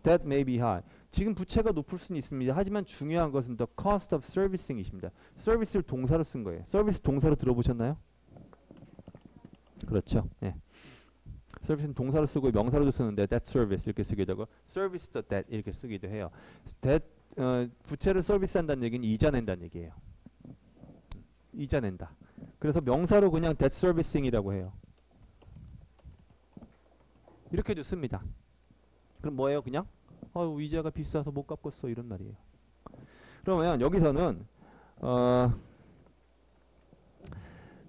That may be high. 지금 부채가 높을 수는 있습니다. 하지만 중요한 것은 the cost of servicing이십니다. 서비스를 동사로 쓴 거예요. 서비스 동사로 들어보셨나요? 그렇죠. 네. 서비스는 동사로 쓰고 명사로도 쓰는데 debt service 이렇게 쓰기도 하고 service the debt 이렇게 쓰기도 해요. debt, 부채를 서비스한다는 얘기는 이자 낸다는 얘기예요. 이자 낸다. 그래서 명사로 그냥 debt servicing이라고 해요. 이렇게도 씁니다. 그럼 뭐예요? 그냥 이자가 비싸서 못 갚겠어 이런 말이에요. 그러면 여기서는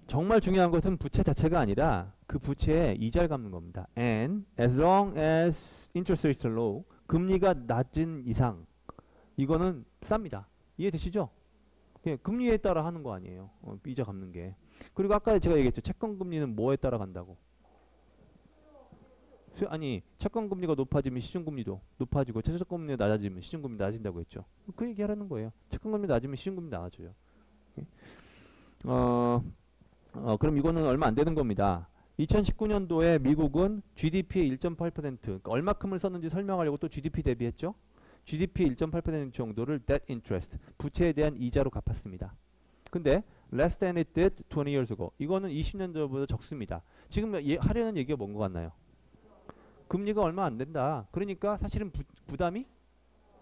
정말 중요한 것은 부채 자체가 아니라 그 부채에 이자를 갚는 겁니다. And as long as interest rates are low, 금리가 낮은 이상 이거는 쌉니다. 이해되시죠? 예, 금리에 따라 하는 거 아니에요. 이자 갚는 게. 그리고 아까 제가 얘기했죠. 채권 금리는 뭐에 따라 간다고? 아니 채권 금리가 높아지면 시중 금리도 높아지고 채권 금리가 낮아지면 시중 금리 낮아진다고 했죠. 그 얘기 하라는 거예요. 채권 금리 낮으면 시중 금리 낮아져요. 그럼 이거는 얼마 안 되는 겁니다. 2019년도에 미국은 GDP의 1.8%, 그러니까 얼마큼을 썼는지 설명하려고 또 GDP 대비했죠. GDP의 1.8% 정도를 debt interest, 부채에 대한 이자로 갚았습니다. 근데 less than it did 20 years ago. 이거는 20년 전보다 적습니다. 지금 하려는 얘기가 뭔 것 같나요? 금리가 얼마 안 된다. 그러니까 사실은 부담이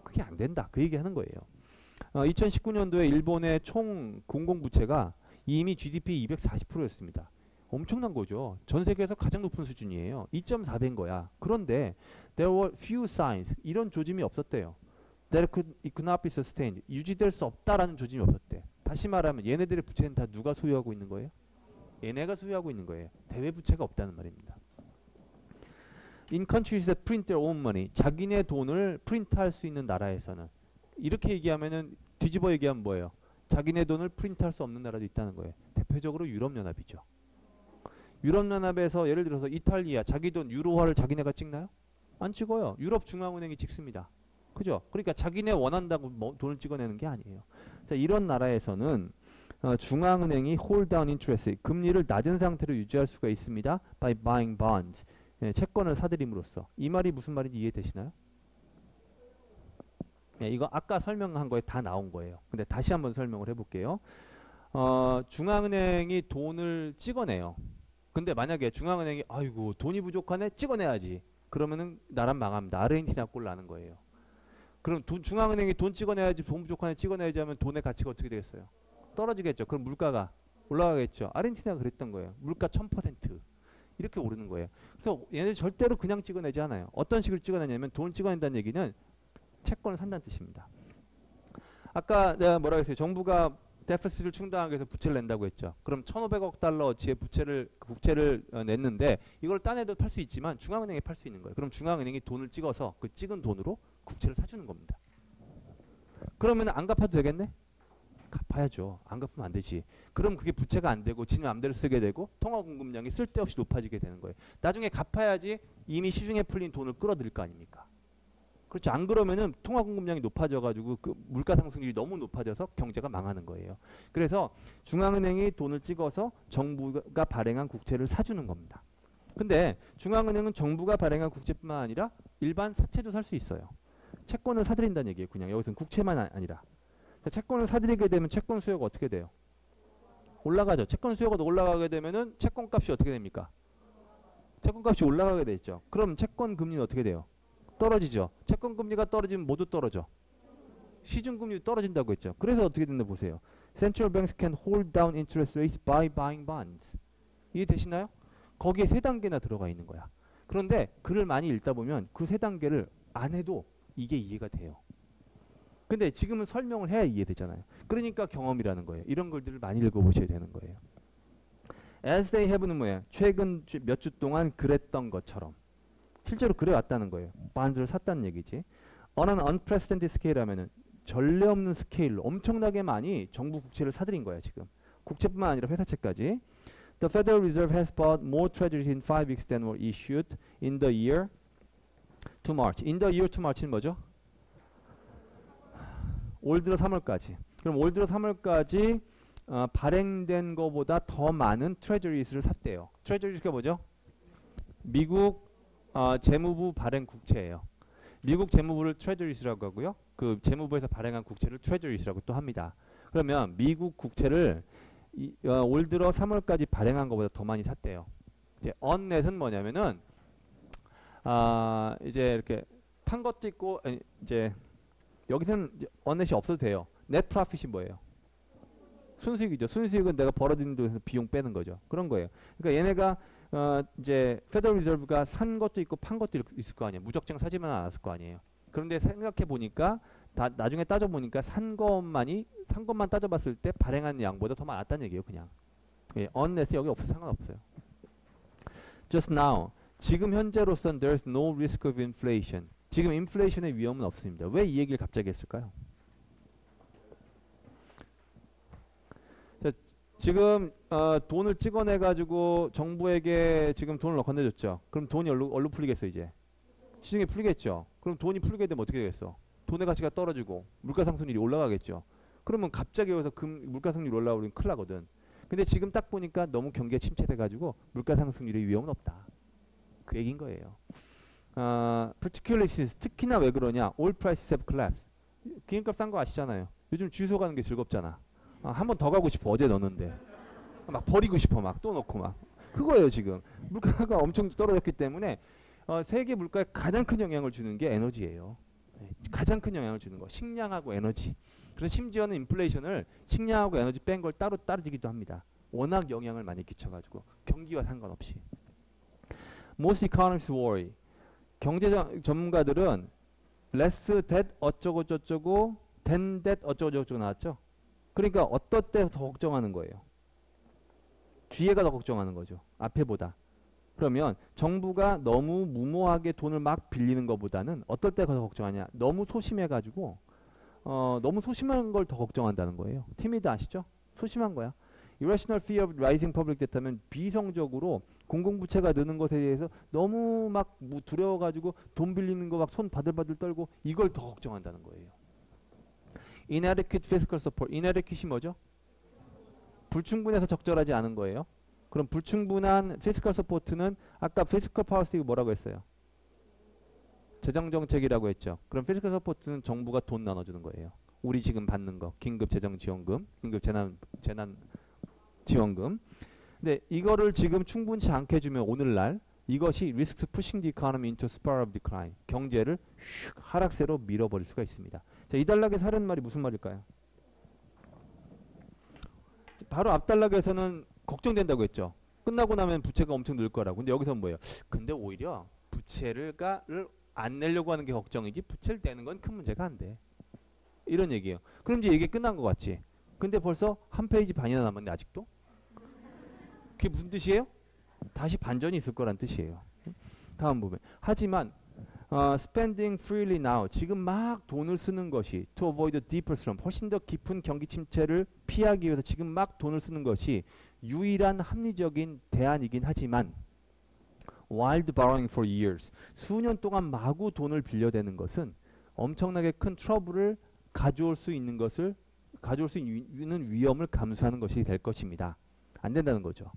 크게 안 된다. 그 얘기 하는 거예요. 2019년도에 일본의 총 공공부채가 이미 GDP 240%였습니다. 엄청난 거죠. 전 세계에서 가장 높은 수준이에요. 2.4배인 거야. 그런데 there were few signs. 이런 조짐이 없었대요. That it could not be sustained. 유지될 수 없다라는 조짐이 없었대. 다시 말하면 얘네들의 부채는 다 누가 소유하고 있는 거예요? 얘네가 소유하고 있는 거예요. 대외 부채가 없다는 말입니다. In countries that print their own money, 자기네 돈을 프린트할 수 있는 나라에서는 이렇게 얘기하면은 뒤집어 얘기하면 뭐예요? 자기네 돈을 프린트할 수 없는 나라도 있다는 거예요. 대표적으로 유럽연합이죠. 유럽연합에서 예를 들어서 이탈리아 자기 돈 유로화를 자기네가 찍나요? 안 찍어요. 유럽중앙은행이 찍습니다. 그죠? 그러니까 자기네 원한다고 돈을 찍어내는 게 아니에요. 자, 이런 나라에서는 중앙은행이 hold down interest, 금리를 낮은 상태로 유지할 수가 있습니다. by buying bonds. 예, 채권을 사들임으로써. 이 말이 무슨 말인지 이해되시나요? 예, 이거 아까 설명한 거에 다 나온 거예요. 근데 다시 한번 설명을 해볼게요. 중앙은행이 돈을 찍어내요. 근데 만약에 중앙은행이 아이고 돈이 부족하네 찍어내야지. 그러면은 나라 망합니다. 아르헨티나 꼴 나는 거예요. 그럼 중앙은행이 돈 찍어내야지, 돈 부족하네 찍어내야지 하면 돈의 가치가 어떻게 되겠어요? 떨어지겠죠. 그럼 물가가 올라가겠죠. 아르헨티나가 그랬던 거예요. 물가 1000%. 이렇게 오르는 거예요. 그래서 얘네 절대로 그냥 찍어내지 않아요. 어떤 식으로 찍어내냐면 돈 찍어낸다는 얘기는 채권을 산다는 뜻입니다. 아까 내가 뭐라고 했어요? 정부가 데피시트를 충당하기 위해서 부채를 낸다고 했죠. 그럼 1,500억 달러어치의 국채를 냈는데 이걸 딴 애도 팔 수 있지만 중앙은행에 팔 수 있는 거예요. 그럼 중앙은행이 돈을 찍어서 그 찍은 돈으로 국채를 사주는 겁니다. 그러면 안 갚아도 되겠네? 갚아야죠. 안 갚으면 안 되지. 그럼 그게 부채가 안 되고 지는 맘대로 쓰게 되고 통화 공급량이 쓸데없이 높아지게 되는 거예요. 나중에 갚아야지 이미 시중에 풀린 돈을 끌어들일 거 아닙니까? 그렇죠. 안 그러면은 통화 공급량이 높아져가지고 그 물가 상승률이 너무 높아져서 경제가 망하는 거예요. 그래서 중앙은행이 돈을 찍어서 정부가 발행한 국채를 사주는 겁니다. 근데 중앙은행은 정부가 발행한 국채뿐만 아니라 일반 사채도 살 수 있어요. 채권을 사들인다는 얘기예요. 그냥 여기서는 국채만 아니라. 채권을 사들이게 되면 채권 수요가 어떻게 돼요? 올라가죠. 채권 수요가 올라가게 되면은 채권 값이 어떻게 됩니까? 채권 값이 올라가게 돼 있죠. 그럼 채권 금리는 어떻게 돼요? 떨어지죠. 채권 금리가 떨어지면 모두 떨어져. 시중 금리도 떨어진다고 했죠. 그래서 어떻게 된다 보세요. Central banks can hold down interest rates by buying bonds. 이해되시나요? 거기에 세 단계나 들어가 있는 거야. 그런데 글을 많이 읽다 보면 그 세 단계를 안 해도 이게 이해가 돼요. 근데 지금은 설명을 해야 이해되잖아요. 그러니까 경험이라는 거예요. 이런 글들을 많이 읽어보셔야 되는 거예요. As they have는 뭐예요? 최근 몇 주 동안 그랬던 것처럼. 실제로 그래왔다는 거예요. 반즈를 샀다는 얘기지. On an unprecedented scale 하면은 전례 없는 스케일로 엄청나게 많이 정부 국채를 사들인 거야 지금. 국채뿐만 아니라 회사채까지. The Federal Reserve has bought more treasuries in 5 weeks than were issued in the year to March. In the year to March는 뭐죠? 올 들어 3월까지. 그럼 올 들어 3월까지 발행된 것보다 더 많은 트레저리스를 샀대요. 트레저리스가 뭐죠? 미국 재무부 발행 국채예요. 미국 재무부를 트레저리스라고 하고요. 그 재무부에서 발행한 국채를 트레저리스라고 또 합니다. 그러면 미국 국채를 올 들어 3월까지 발행한 것보다 더 많이 샀대요. 이제 언넷은 뭐냐면은 이제 이렇게 판 것도 있고, 이제 여기서는 언넷이 없어도 돼요. 넷 프로핏이 뭐예요? 순수익이죠. 순수익은 내가 벌어들인 돈에서 비용 빼는 거죠. 그런 거예요. 그러니까 얘네가 이제 페더럴 리저브가 산 것도 있고 판 것도 있을 거 아니에요. 무적정 사지만 않았을 거 아니에요. 그런데 생각해 보니까 나중에 따져 보니까 산 것만 따져봤을 때 발행한 양보다 더 많았다는 얘기예요. 그냥. 예, 언넷이 여기 없어 상관없어요. Just now, 지금 현재로선 there's no risk of inflation. 지금 인플레이션의 위험은 없습니다. 왜 이 얘기를 갑자기 했을까요? 자, 지금 돈을 찍어내 가지고 정부에게 지금 돈을 건네줬죠. 그럼 돈이 얼로 풀리겠어 이제? 시중에 풀리겠죠. 그럼 돈이 풀리게 되면 어떻게 되겠어? 돈의 가치가 떨어지고 물가상승률이 올라가겠죠. 그러면 갑자기 여기서 물가상승률이 올라오면 큰일 나거든. 근데 지금 딱 보니까 너무 경기가 침체돼가지고 물가상승률의 위험은 없다. 그 얘기인 거예요. particularly since 특히나 왜 그러냐? Oil prices have collapsed. 기름값 싼 거 아시잖아요. 요즘 주유소 가는 게 즐겁잖아. 한 번 더 가고 싶어. 어제 넣었는데 막 버리고 싶어. 막 또 넣고 막 그거예요 지금. 물가가 엄청 떨어졌기 때문에 세계 물가에 가장 큰 영향을 주는 게 에너지예요. 네, 가장 큰 영향을 주는 거. 식량하고 에너지. 그래서 심지어는 인플레이션을 식량하고 에너지 뺀 걸 따로 따르기도 합니다. 워낙 영향을 많이 끼쳐가지고 경기와 상관없이. Most economists worry. 경제 전문가들은 less debt 어쩌고 저쩌고 than debt 어쩌고 저쩌고 나왔죠. 그러니까 어떨 때 더 걱정하는 거예요. 뒤에가 더 걱정하는 거죠. 앞에보다. 그러면 정부가 너무 무모하게 돈을 막 빌리는 것보다는 어떨 때가 더 걱정하냐. 너무 소심해가지고 너무 소심한 걸 더 걱정한다는 거예요. timid 아시죠? 소심한 거야. irrational fear of rising public debt 하면 비성적으로 공공부채가 느는 것에 대해서 너무 막 두려워가지고 돈 빌리는 거 막 손 바들바들 떨고 이걸 더 걱정한다는 거예요. inadequate fiscal support. inadequate이 뭐죠? 불충분해서 적절하지 않은 거예요. 그럼 불충분한 fiscal support는 아까 fiscal policy 뭐라고 했어요? 재정정책이라고 했죠. 그럼 fiscal support는 정부가 돈 나눠주는 거예요. 우리 지금 받는 거. 긴급 재정지원금, 긴급 재난 지원금. 근데 이거를 지금 충분치 않게 해주면 오늘날 이것이 risks pushing the economy into spiral of decline. 경제를 슉 하락세로 밀어버릴 수가 있습니다. 자, 이 단락에서 하려는 말이 무슨 말일까요? 바로 앞 단락에서는 걱정된다고 했죠. 끝나고 나면 부채가 엄청 늘 거라고. 근데 여기서는 뭐예요? 근데 오히려 부채를 안 내려고 하는 게 걱정이지 부채를 내는 건 큰 문제가 안 돼. 이런 얘기예요. 그럼 이제 얘기 끝난 것 같지? 근데 벌써 한 페이지 반이나 남았네 아직도? 그게 무슨 뜻이에요? 다시 반전이 있을 거란 뜻이에요. 다음 부분. 하지만 spending freely now. 지금 막 돈을 쓰는 것이 to avoid a deeper slump. 훨씬 더 깊은 경기 침체를 피하기 위해서 지금 막 돈을 쓰는 것이 유일한 합리적인 대안이긴 하지만 wild borrowing for years. 수년 동안 마구 돈을 빌려대는 것은 엄청나게 큰 트러블을 가져올 수 있는 위험을 감수하는 것이 될 것입니다. 안 된다는 거죠.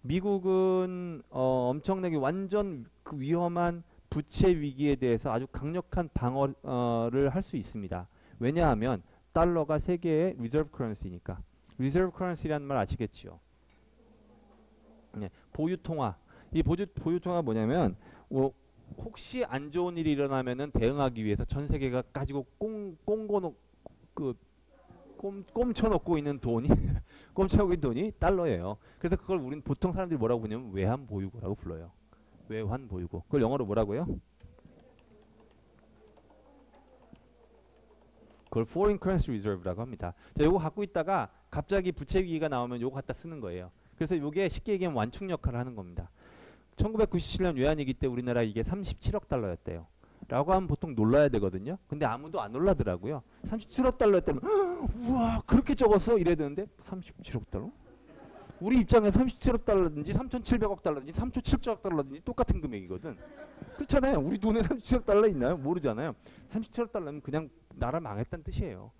미국은 엄청나게 완전 그 위험한 부채 위기에 대해서 아주 강력한 방어를 할 수 있습니다. 왜냐하면 달러가 세계의 리저브 커런시니까. 리저브 커런시라는 말 아시겠지요? 네, 보유통화. 이 보유통화가 뭐냐면 혹시 안 좋은 일이 일어나면은 대응하기 위해서 전 세계가 가지고 꼼쳐놓고 있는 돈이 꼼쳐놓고 있는 돈이 달러예요. 그래서 그걸 우린 보통 사람들이 뭐라고 부르냐면 외환 보유고라고 불러요. 외환 보유고. 그걸 영어로 뭐라고요? 그걸 foreign currency reserve라고 합니다. 자, 요거 갖고 있다가 갑자기 부채 위기가 나오면 요거 갖다 쓰는 거예요. 그래서 요게 쉽게 얘기하면 완충 역할을 하는 겁니다. 1997년 외환위기 때 우리나라 이게 37억 달러였대요. 라고 하면 보통 놀라야 되거든요. 근데 아무도 안 놀라더라고요. 37억 달러였다면 우와 그렇게 적었어? 이래야 되는데 37억 달러? 우리 입장에 37억 달러든지 3,700억 달러든지 3,700억 달러든지 똑같은 금액이거든. 그렇잖아요. 우리 돈에 37억 달러 있나요? 모르잖아요. 37억 달러면 그냥 나라 망했다는 뜻이에요.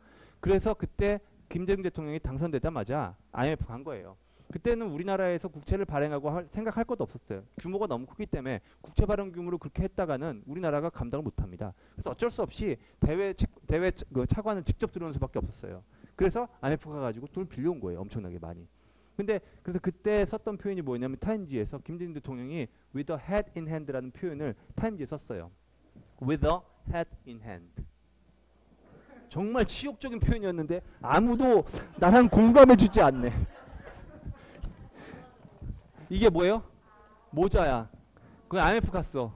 그래서 그때 김대중 대통령이 당선되자마자 IMF 간 거예요. 그때는 우리나라에서 국채를 발행하고 생각할 것도 없었어요. 규모가 너무 크기 때문에 국채 발행 규모로 그렇게 했다가는 우리나라가 감당을 못합니다. 그래서 어쩔 수 없이 대외 차관을 직접 들어오는 수밖에 없었어요. 그래서 IMF가 가지고 돈을 빌려온 거예요. 엄청나게 많이. 근데 그래서 그때 썼던 표현이 뭐냐면 타임지에서 김대중 대통령이 with a hat in hand라는 표현을 타임지에 썼어요. with a hat in hand. 정말 치욕적인 표현이었는데 아무도 나랑 공감해주지 않네. 이게 뭐예요? 모자야. 그건 IMF 갔어.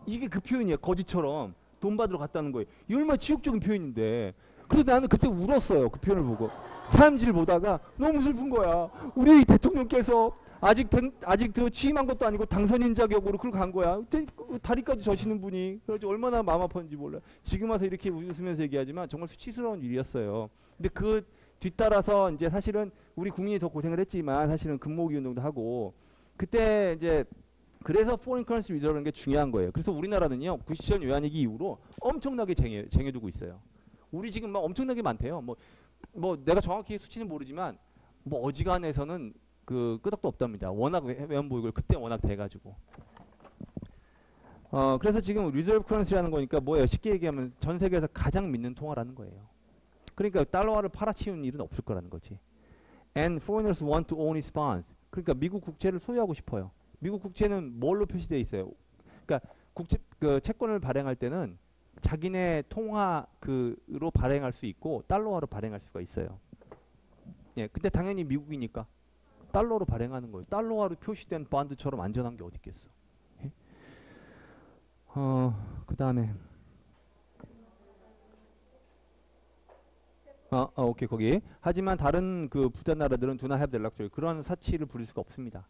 이게 그 표현이야. 거지처럼 돈 받으러 갔다는 거예요. 이 얼마나 치욕적인 표현인데. 그래서 나는 그때 울었어요. 그 표현을 보고. 사람질 보다가 너무 슬픈 거야. 우리 대통령께서 아직 취임한 것도 아니고 당선인 자격으로 그걸 간 거야. 다리까지 저시는 분이. 그래서 얼마나 마음 아팠는지 몰라. 지금 와서 이렇게 웃으면서 얘기하지만 정말 수치스러운 일이었어요. 근데 그 뒤따라서 이제 사실은 우리 국민이 더 고생을 했지만 사실은 금모으기 운동도 하고 그때 이제 그래서 foreign currency reserve라는 게 중요한 거예요. 그래서 우리나라는요 97년 외환위기 이후로 엄청나게 쟁여두고 있어요. 우리 지금 막 엄청나게 많대요. 뭐 내가 정확히 수치는 모르지만 뭐 어지간해서는 그 끄덕도 없답니다. 워낙 외환보유고를 그때 워낙 돼가지고. 그래서 지금 리저브 커런시라는 거니까 뭐예요? 쉽게 얘기하면 전 세계에서 가장 믿는 통화라는 거예요. 그러니까 달러화를 팔아치우는 일은 없을 거라는 거지. And foreigners want to own its bonds. 그러니까 미국 국채를 소유하고 싶어요. 미국 국채는 뭘로 표시되어 있어요? 그러니까 그 채권을 발행할 때는 자기네 통화로 발행할 수 있고 달러화로 발행할 수가 있어요. 예, 근데 당연히 미국이니까 달러로 발행하는 거예요. 달러화로 표시된 본드처럼 안전한 게 어디 있겠어? 예? 그 다음에 오케이 거기. 하지만 다른 그 부자 나라들은 do not have the luxury. 그런 사치를 부릴 수가 없습니다.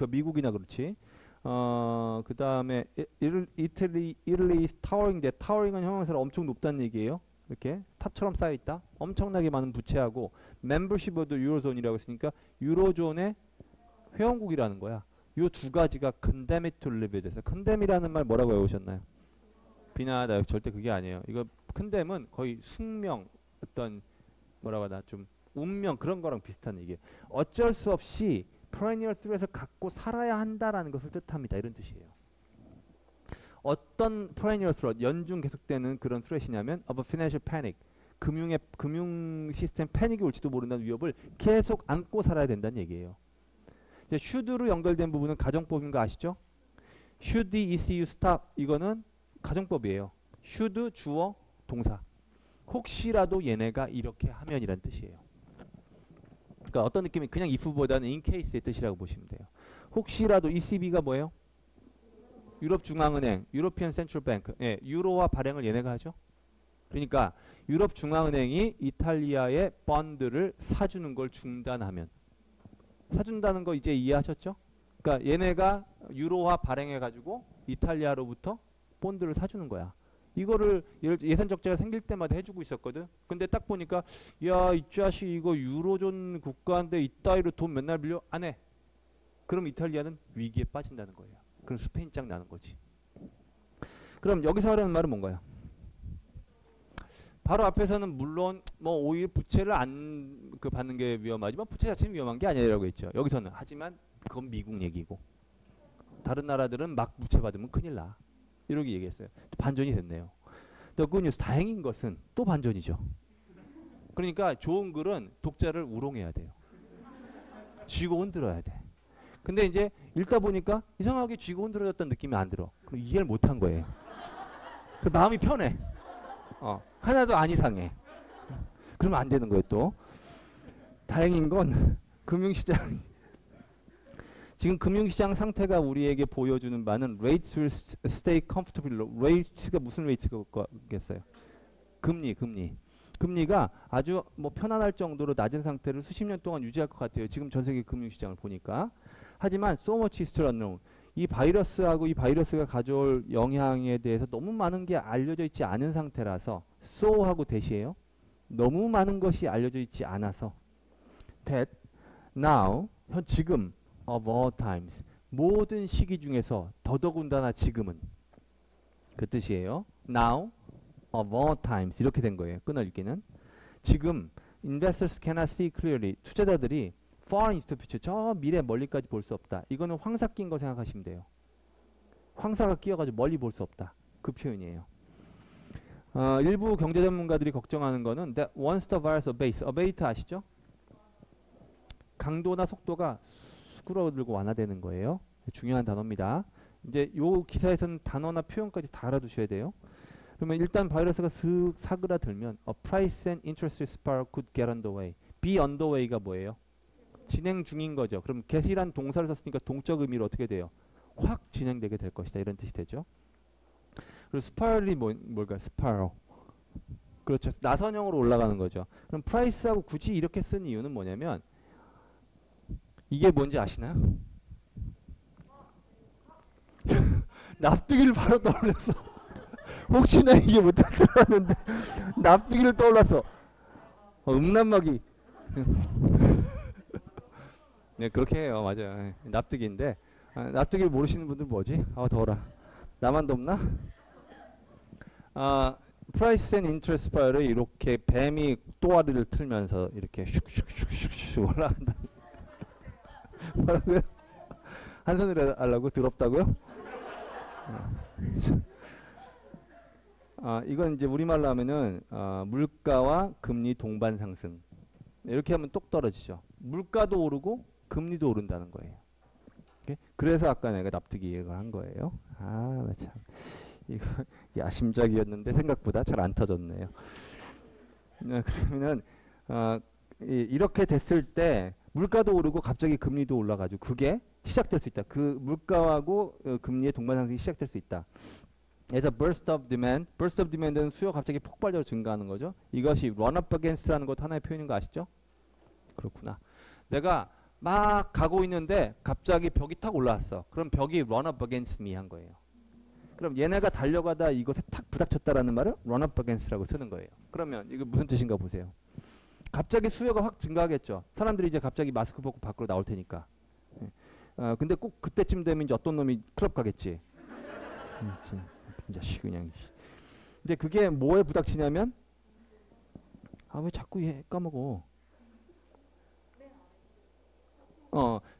미국이나 그렇지. 그 다음에 이탈리 타워링 데 타워링은 형용사로 엄청 높다는 얘기예요. 이렇게 탑처럼 쌓여 있다. 엄청나게 많은 부채하고 멤버십 오브 유로존이라고 했으니까 유로존의 회원국이라는 거야. 요 두 가지가 condemned to live 돼서 condemn이라는 말 뭐라고 외우셨나요? 비난하다. 절대 그게 아니에요. 이거 condemn은 거의 숙명 어떤 뭐라고 하나 좀 운명 그런 거랑 비슷한 얘기예요. 어쩔 수 없이 perennial threat을 갖고 살아야 한다라는 것을 뜻합니다. 이런 뜻이에요. 어떤 perennial threat, 연중 계속되는 그런 threat이냐면 of a financial panic, 금융 시스템 패닉이 올지도 모른다는 위협을 계속 안고 살아야 된다는 얘기예요. 이제 should로 연결된 부분은 가정법인 거 아시죠? should, ECU, stop 이거는 가정법이에요. should, 주어, 동사. 혹시라도 얘네가 이렇게 하면이란 뜻이에요. 그러니까 어떤 느낌이 그냥 if보다는 in case의 뜻이라고 보시면 돼요. 혹시라도 ECB가 뭐예요? 유럽중앙은행, European Central Bank. 예, 유로화 발행을 얘네가 하죠. 그러니까 유럽중앙은행이 이탈리아의 본드를 사주는 걸 중단하면 사준다는 거 이제 이해하셨죠? 그러니까 얘네가 유로화 발행해가지고 이탈리아로부터 본드를 사주는 거야. 이거를 예산 적자가 생길 때마다 해주고 있었거든. 근데 딱 보니까 야, 이 자식 이거 유로존 국가인데 이따위로 돈 맨날 빌려? 안 해. 그럼 이탈리아는 위기에 빠진다는 거예요. 그럼 스페인 짱 나는 거지. 그럼 여기서 하려는 말은 뭔가요? 바로 앞에서는 물론 뭐 오히려 부채를 안 받는 게 위험하지만 부채 자체는 위험한 게 아니라고 했죠. 여기서는 하지만 그건 미국 얘기고 다른 나라들은 막 부채 받으면 큰일 나. 이렇게 얘기했어요. 반전이 됐네요. The good news, 다행인 것은 또 반전이죠. 그러니까 좋은 글은 독자를 우롱해야 돼요. 쥐고 흔들어야 돼. 근데 이제 읽다 보니까 이상하게 쥐고 흔들어졌다는 느낌이 안 들어. 그럼 이해를 못한 거예요. 그 마음이 편해. 하나도 안 이상해. 그러면 안 되는 거예요 또. 다행인 건 금융시장 지금 금융시장 상태가 우리에게 보여주는 바는 rates will stay comfortably low. rates가 무슨 rates겠어요? 금리가 아주 뭐 편안할 정도로 낮은 상태를 수십 년 동안 유지할 것 같아요. 지금 전 세계 금융시장을 보니까. 하지만 so much is still unknown. 이 바이러스하고 이 바이러스가 가져올 영향에 대해서 너무 많은 게 알려져 있지 않은 상태라서 so하고 대시해요. 너무 많은 것이 알려져 있지 않아서 that now 지금 of all times 모든 시기 중에서 더더군다나 지금은 그 뜻이에요. now of all times 이렇게 된 거예요. 끊어읽기는 지금 investors cannot see clearly 투자자들이 far into the future 저 미래 멀리까지 볼 수 없다. 이거는 황사 낀 거 생각하시면 돼요. 황사가 끼어가지고 멀리 볼 수 없다. 그 표현이에요. 일부 경제 전문가들이 걱정하는 거는 that once the virus abate 아시죠? 강도나 속도가 수그러들고 완화되는 거예요. 중요한 단어입니다. 이제 요 기사에서는 단어나 표현까지 다 알아두셔야 돼요. 그러면 일단 바이러스가 슥 사그라들면 a price and interest rate spiral could get underway. be underway가 뭐예요? 진행 중인 거죠. 그럼 get이란 동사를 썼으니까 동적 의미로 어떻게 돼요? 확 진행되게 될 것이다. 이런 뜻이 되죠. 그리고 스파이럴이 뭘까요? 스파이럴. 그렇죠. 나선형으로 올라가는 거죠. 그럼 price하고 굳이 이렇게 쓴 이유는 뭐냐면 이게 뭔지 아시나요? 납득이를 바로 떠올렸어. 혹시나 이게 못할 줄 알았는데 납득이를 떠올랐어. 음란마귀. 네, 그렇게 해요. 맞아요. 납득인데 납득을 모르시는 분들 뭐지? 더워라. 나만 덥나? 프라이스 앤 인트레스트 파일을 이렇게 뱀이 또아리를 틀면서 이렇게 슉슉슉슉슉 올라간다. 뭐라고요? 한 손으로 하려고? 더럽다고요? 이건 이제 우리말로 하면은 물가와 금리 동반 상승. 이렇게 하면 똑 떨어지죠. 물가도 오르고 금리도 오른다는 거예요. 오케이? 그래서 아까 내가 납득이 이걸 한 거예요. 참. 이거 야심작이었는데 생각보다 잘 안 터졌네요. 그러면은 이렇게 됐을 때 물가도 오르고 갑자기 금리도 올라가지고 그게 시작될 수 있다. 그 물가하고 금리의 동반 상승이 시작될 수 있다. 그래서 burst of demand. burst of demand는 수요가 갑자기 폭발적으로 증가하는 거죠. 이것이 run up against라는 것도 하나의 표현인 거 아시죠? 그렇구나. 내가 막 가고 있는데 갑자기 벽이 탁 올라왔어. 그럼 벽이 run up against me 한 거예요. 그럼 얘네가 달려가다 이것에 탁 부닥쳤다라는 말을 run up against라고 쓰는 거예요. 그러면 이거 무슨 뜻인가 보세요. 갑자기 수요가 확 증가하겠죠. 사람들이 이제 갑자기 마스크 벗고 밖으로 나올 테니까. 근데 꼭 그때쯤 되면 이제 어떤 놈이 클럽 가겠지. 자식 그냥. 근데 그게 뭐에 부닥치냐면 왜 자꾸 얘 까먹어.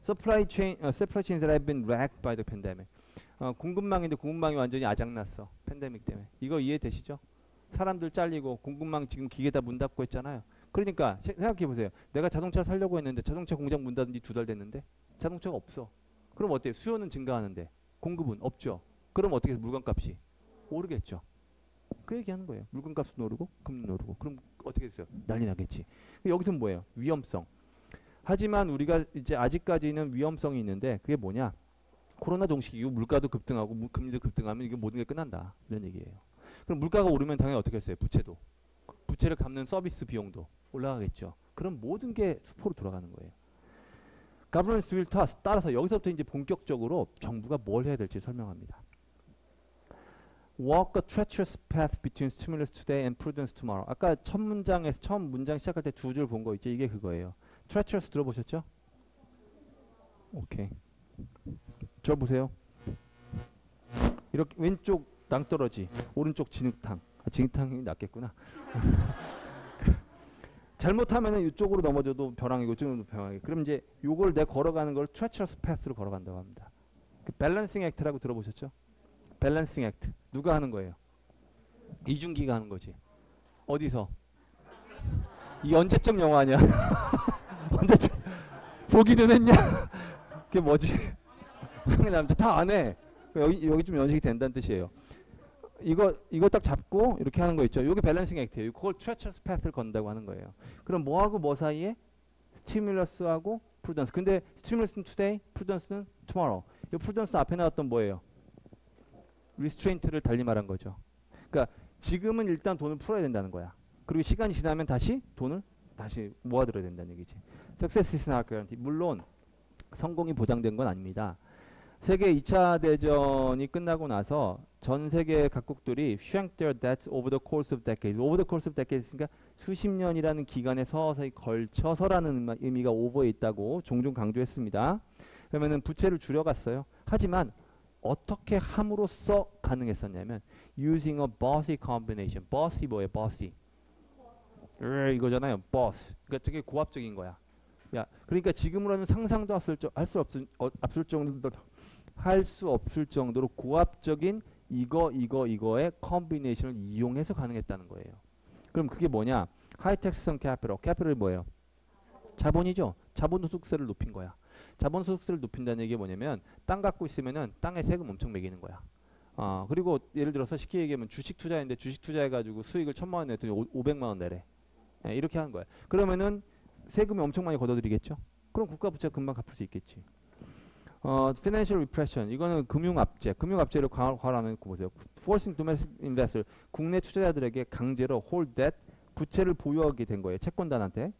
supply chains that have been wrecked by the pandemic. 공급망인데 공급망이 완전히 아작났어. 팬데믹 때문에. 이거 이해되시죠? 사람들 잘리고 공급망 지금 기계 다 문 닫고 했잖아요. 그러니까 생각해 보세요. 내가 자동차 사려고 했는데 자동차 공장 문 닫은 지 2달 됐는데 자동차가 없어. 그럼 어때요? 수요는 증가하는데 공급은 없죠. 그럼 어떻게 해서 물건값이 오르겠죠. 그 얘기하는 거예요. 물건값은 오르고 금리는 오르고. 그럼 어떻게 됐어요? 난리 나겠지. 여기서는 뭐예요? 위험성. 하지만 우리가 이제 아직까지는 위험성이 있는데 그게 뭐냐? 코로나 종식 이후 물가도 급등하고 금리도 급등하면 이게 모든 게 끝난다. 이런 얘기예요. 그럼 물가가 오르면 당연히 어떻게 했어요? 부채도. 부채를 갚는 서비스 비용도 올라가겠죠. 그럼 모든 게 수포로 돌아가는 거예요. Governance will toss. 따라서 여기서부터 이제 본격적으로 정부가 뭘 해야 될지 설명합니다. Walk a treacherous path between stimulus today and prudence tomorrow. 아까 첫 문장에서 처음 문장 시작할 때 두 줄 본 거 있죠? 이게 그거예요. treacherous 들어보셨죠? 오케이. 저 보세요. 이렇게 왼쪽 낭떠러지, 오른쪽 진흙탕. 진흙탕이 낫겠구나. 잘못하면은 이쪽으로 넘어져도 벼랑이고 이쪽으로 벼랑이고. 그럼 이제 요걸 내 걸어가는 걸 treacherous path로 걸어간다고 합니다. 그 밸런싱 액트라고 들어보셨죠? 밸런싱 액트. 누가 하는 거예요? 이중기가 하는 거지. 어디서? 이 언제적 영화냐? 언제적 보기는 했냐? 그게 뭐지? 남자 다 안 해. 여기 좀 연식이 된다는 뜻이에요. 이거 딱 잡고 이렇게 하는 거 있죠. 이게 밸런싱 액트예요. 그걸 treacherous path를 건다고 하는 거예요. 그럼 뭐하고 뭐 사이에? 스티뮬러스하고 프루던스. 근데 스티뮬러스는 today, 프루던스는 tomorrow. 이 프루던스 앞에 나왔던 뭐예요? 리스트레인트를 달리 말한 거죠. 그러니까 지금은 일단 돈을 풀어야 된다는 거야. 그리고 시간이 지나면 다시 돈을 다시 모아들어야 된다는 얘기지. Success is not guaranteed. 물론 성공이 보장된 건 아닙니다. 세계 2차 대전이 끝나고 나서 전 세계 각국들이 shrank their debts over the course of decades. over the course of decades 그러니까 수십 년이라는 기간에 서서히 걸쳐서라는 의미가 over에 있다고 종종 강조했습니다. 그러면은 부채를 줄여갔어요. 하지만 어떻게 함으로써 가능했었냐면 using a bossy combination. bossy 뭐예요? bossy. 이거잖아요. boss. 그러니까 되게 고압적인 거야. 그러니까 지금으로는 상상도 할 수 없을 정도로 고압적인 이거의 컨비네이션을 이용해서 가능했다는 거예요. 그럼 그게 뭐냐? 하이텍스성 캐피털이 뭐예요? 자본이죠. 자본소득세를 높인 거야. 자본소득세를 높인다는 얘기가 뭐냐면 땅 갖고 있으면은 땅에 세금 엄청 매기는 거야. 그리고 예를 들어서 쉽게 얘기하면 주식 투자인데 주식 투자해가지고 수익을 1,000만 원 냈더니 500만 원 내래. 예, 이렇게 하는 거야. 그러면은 세금이 엄청 많이 걷어들이겠죠? 그럼 국가 부채가 금방 갚을 수 있겠지. financial repression. 이거는 금융압제. 금융압제를 관할하는 거 보세요. forcing domestic investor. 국내 투자자들에게 강제로 hold debt. 부채를 보유하게 된 거예요. 채권단한테.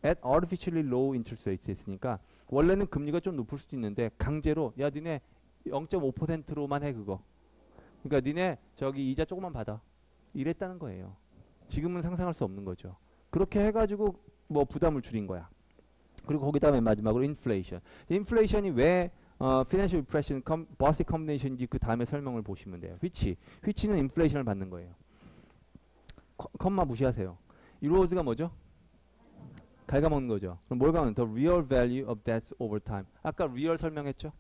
at artificially low interest rates 했으니까 원래는 금리가 좀 높을 수도 있는데 강제로 야 니네 0.5%로만 해 그거. 그러니까 니네 저기 이자 조금만 받아. 이랬다는 거예요. 지금은 상상할 수 없는 거죠. 그렇게 해가지고 뭐 부담을 줄인 거야. 그리고 거기다 맨 마지막으로 인플레이션. 인플레이션이 왜 financial repression, bossy combination인지 그 다음에 설명을 보시면 돼요. which는 인플레이션을 받는 거예요. 컴마 무시하세요. erose가 뭐죠? 갉아먹는 거죠. 그럼 뭘 가면 the real value of debts over time. 아까 real 설명했죠?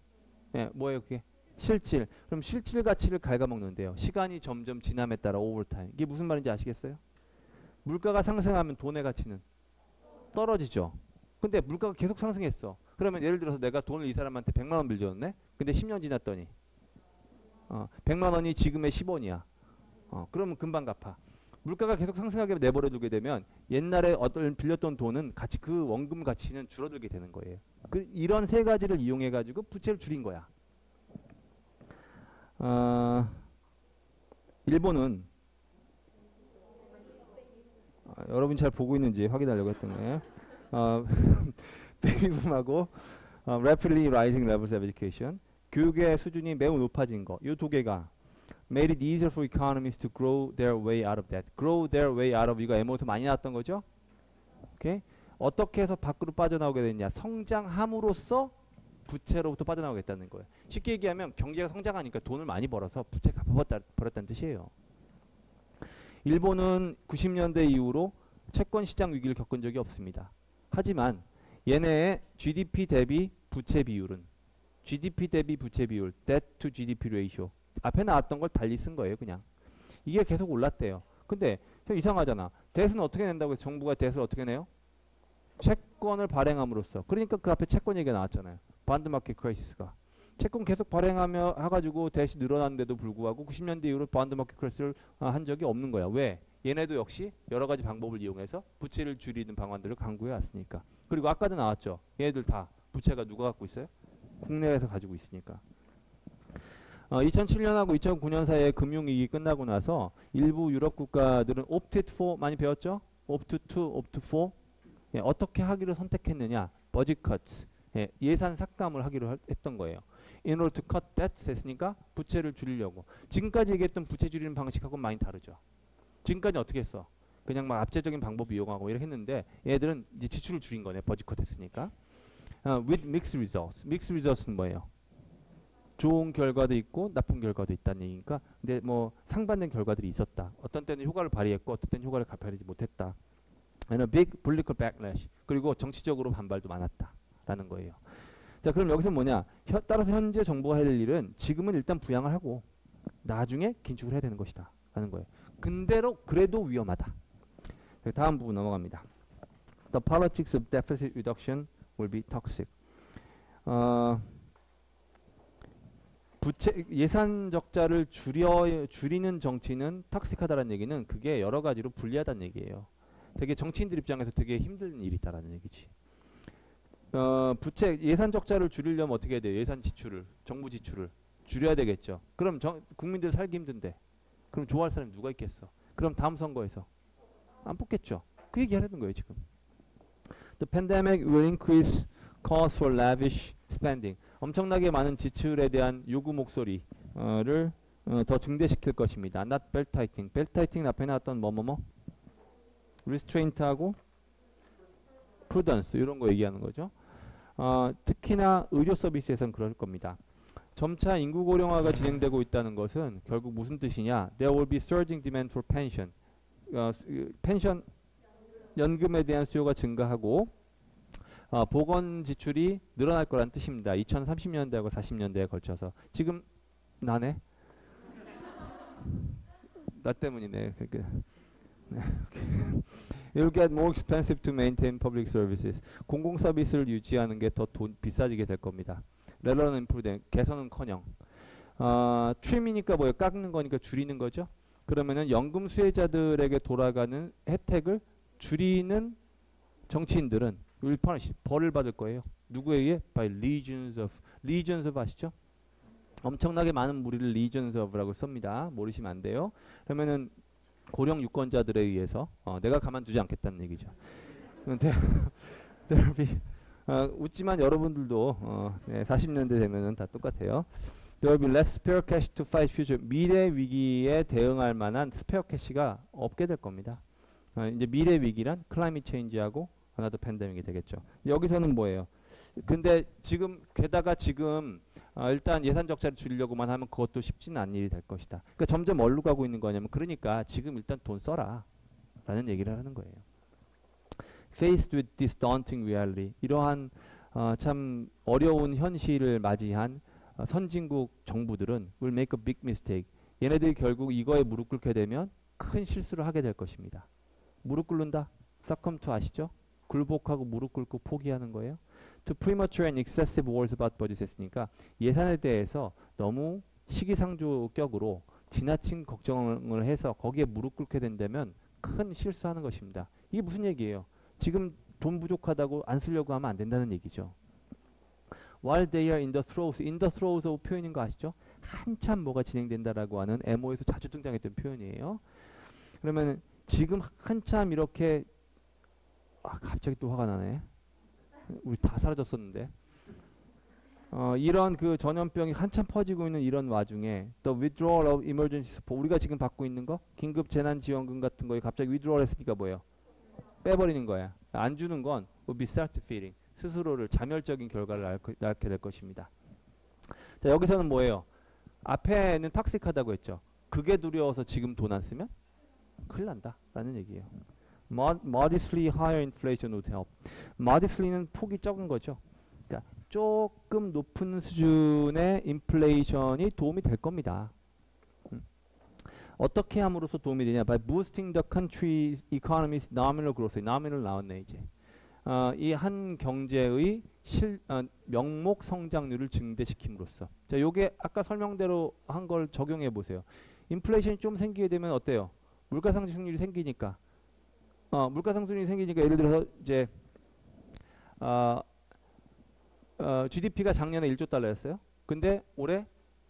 예, 뭐예요 그게? 실질. 그럼 실질 가치를 갉아먹는데요. 시간이 점점 지남에 따라 over time. 이게 무슨 말인지 아시겠어요? 물가가 상승하면 돈의 가치는 떨어지죠. 근데 물가가 계속 상승했어. 그러면 예를 들어서 내가 돈을 이 사람한테 100만 원 빌려줬네? 근데 10년 지났더니 100만 원이 지금의 10원이야. 그러면 금방 갚아. 물가가 계속 상승하게 내버려두게 되면 옛날에 어떤 빌렸던 돈은 가치 그 원금 가치는 줄어들게 되는 거예요. 이런 세 가지를 이용해 가지고 부채를 줄인 거야. 일본은 여러분 잘 보고 있는지 확인하려고 했던 거예요. 베이비붐하고 rapidly rising levels of education. 교육의 수준이 매우 높아진 거. 이 두 개가 made it easier for economies to grow their way out of debt. grow their way out of 이거 M에서 많이 나왔던 거죠. 오케이? 어떻게 해서 밖으로 빠져나오게 됐냐? 성장함으로써 부채로부터 빠져나오겠다는 거예요. 쉽게 얘기하면 경제가 성장하니까 돈을 많이 벌어서 부채 갚아버렸다는 뜻이에요. 일본은 90년대 이후로 채권 시장 위기를 겪은 적이 없습니다. 하지만 얘네의 GDP 대비 부채 비율은 GDP 대비 부채 비율, debt to GDP ratio 앞에 나왔던 걸 달리 쓴 거예요, 그냥. 이게 계속 올랐대요. 근데 이상하잖아. 뎃은 어떻게 낸다고 해서 정부가 뎃을 어떻게 내요? 채권을 발행함으로써. 그러니까 그 앞에 채권 얘기가 나왔잖아요. 반드 마켓 크라이시스가. 채권 계속 발행하며 해가지고 뎃이 늘어났는데도 불구하고 90년대 이후로 반드 마켓 크라이시스를 한 적이 없는 거야. 왜? 얘네도 역시 여러 가지 방법을 이용해서 부채를 줄이는 방안들을 강구해 왔으니까. 그리고 아까도 나왔죠. 얘네들 다 부채가 누가 갖고 있어요? 국내에서 가지고 있으니까. 2007년하고 2009년 사이에 금융위기 끝나고 나서 일부 유럽 국가들은 opted for 많이 배웠죠? opted to, opted for 예, 어떻게 하기를 선택했느냐? budget cuts 예산 삭감을 하기로 했던 거예요. in order to cut debts 했으니까 부채를 줄이려고. 지금까지 얘기했던 부채 줄이는 방식하고는 많이 다르죠. 지금까지 어떻게 했어? 그냥 막 압제적인 방법 이용하고 이렇게 했는데 얘들은 이제 지출을 줄인 거네. budget cut 했으니까. with mixed results. mixed results는 뭐예요? 좋은 결과도 있고 나쁜 결과도 있다는 얘기니까 근데 뭐 상반된 결과들이 있었다. 어떤 때는 효과를 발휘했고 어떤 때는 효과를 발휘하지 못했다. And a big political backlash. 그리고 정치적으로 반발도 많았다라는 거예요. 자, 그럼 여기서 뭐냐? 따라서 현재 정부가 할 일은 지금은 일단 부양을 하고 나중에 긴축을 해야 되는 것이다 라는 거예요. 근데로 그래도 위험하다. 다음 부분 넘어갑니다. The politics of deficit reduction will be toxic. 부채 예산 적자를 줄이는 정치는 탁식하다는 얘기는 그게 여러 가지로 불리하다는 얘기예요. 되게 정치인들 입장에서 되게 힘든 일이다라는 얘기지. 부채 예산 적자를 줄이려면 어떻게 해야 돼요? 예산 지출을 정부 지출을 줄여야 되겠죠. 그럼 국민들 살기 힘든데 그럼 좋아할 사람이 누가 있겠어? 그럼 다음 선거에서 안 뽑겠죠. 그 얘기 하려는 거예요 지금. The pandemic will increase calls for lavish spending. 엄청나게 많은 지출에 대한 요구 목소리를 더 증대시킬 것입니다. Not belt tightening. belt tightening 앞에 나왔던 뭐뭐뭐 restraint하고 prudence 이런 거 얘기하는 거죠. 특히나 의료 서비스에선 그럴 겁니다. 점차 인구 고령화가 진행되고 있다는 것은 결국 무슨 뜻이냐? There will be surging demand for pension. 펜션 연금에 대한 수요가 증가하고 보건 지출이 늘어날 거란 뜻입니다. 2030년대하고 40년대에 걸쳐서. 지금 나네? 나 때문이네. 네. It'll get more expensive to maintain public services. 공공 서비스를 유지하는 게 더 비싸지게 될 겁니다. Let alone improve, 개선은커녕. trim이니까 뭐예요? 깎는 거니까 줄이는 거죠. 그러면은 연금 수혜자들에게 돌아가는 혜택을 줄이는 정치인들은 will punish, 벌을 받을 거예요. 누구에 의해? By legions of 아시죠? 엄청나게 많은 무리를 legions of라고 씁니다. 모르시면 안 돼요. 그러면은 고령 유권자들에 의해서 내가 가만두지 않겠다는 얘기죠. there'll be, 웃지만 여러분들도 40년대 되면은 다 똑같아요. There will be less spare cash to fight future. 미래 위기에 대응할 만한 스페어 캐시가 없게 될 겁니다. 이제 미래 위기란 클라이밋 체인지하고 하나도 팬데믹이 되겠죠. 여기서는 뭐예요? 근데 지금 게다가 지금 일단 예산 적자를 줄이려고만 하면 그것도 쉽지는 않은 일이 될 것이다. 그러니까 점점 어디로 가고 있는 거냐면 그러니까 지금 일단 돈 써라 라는 얘기를 하는 거예요. Faced with this daunting reality, 이러한 참 어려운 현실을 맞이한 선진국 정부들은 will make a big mistake. 얘네들이 결국 이거에 무릎 꿇게 되면 큰 실수를 하게 될 것입니다. 무릎 꿇는다? succumb to 아시죠? 굴복하고 무릎 꿇고 포기하는 거예요. To premature and excessive worries about budgets 했으니까 예산에 대해서 너무 시기상조격으로 지나친 걱정을 해서 거기에 무릎 꿇게 된다면 큰 실수하는 것입니다. 이게 무슨 얘기예요? 지금 돈 부족하다고 안 쓰려고 하면 안 된다는 얘기죠. While they are in the throes of 표현인 거 아시죠? 한참 뭐가 진행된다라고 하는 MO에서 자주 등장했던 표현이에요. 그러면 지금 한참 이렇게 갑자기 또 화가 나네. 우리 다 사라졌었는데. 이런 그 전염병이 한참 퍼지고 있는 이런 와중에 the withdrawal of emergency support, 우리가 지금 받고 있는 거 긴급 재난 지원금 같은 거에 갑자기 withdrawal 했으니까 뭐예요? 빼버리는 거야. 안 주는 건 will be self-defeating, 스스로를 자멸적인 결과를 낳게 될 것입니다. 자, 여기서는 뭐예요? 앞에는 탁식하다고 했죠. 그게 두려워서 지금 돈 안 쓰면 큰일 난다 라는 얘기예요. Modestly higher inflation would help. Modestly는 폭이 적은 거죠. 그러니까 조금 높은 수준의 인플레이션이 도움이 될 겁니다. 어떻게 함으로써 도움이 되냐? By boosting the country's economy's nominal growth. nominal 나왔네 이제. 이 한 경제의 명목 성장률을 증대시킴으로써. 자, 요게 아까 설명대로 한 걸 적용해 보세요. 인플레이션이 좀 생기게 되면 어때요? 물가 상승률이 생기니까. 물가 상승률이 생기니까 예를 들어서 이제 GDP가 작년에 1조 달러였어요. 근데 올해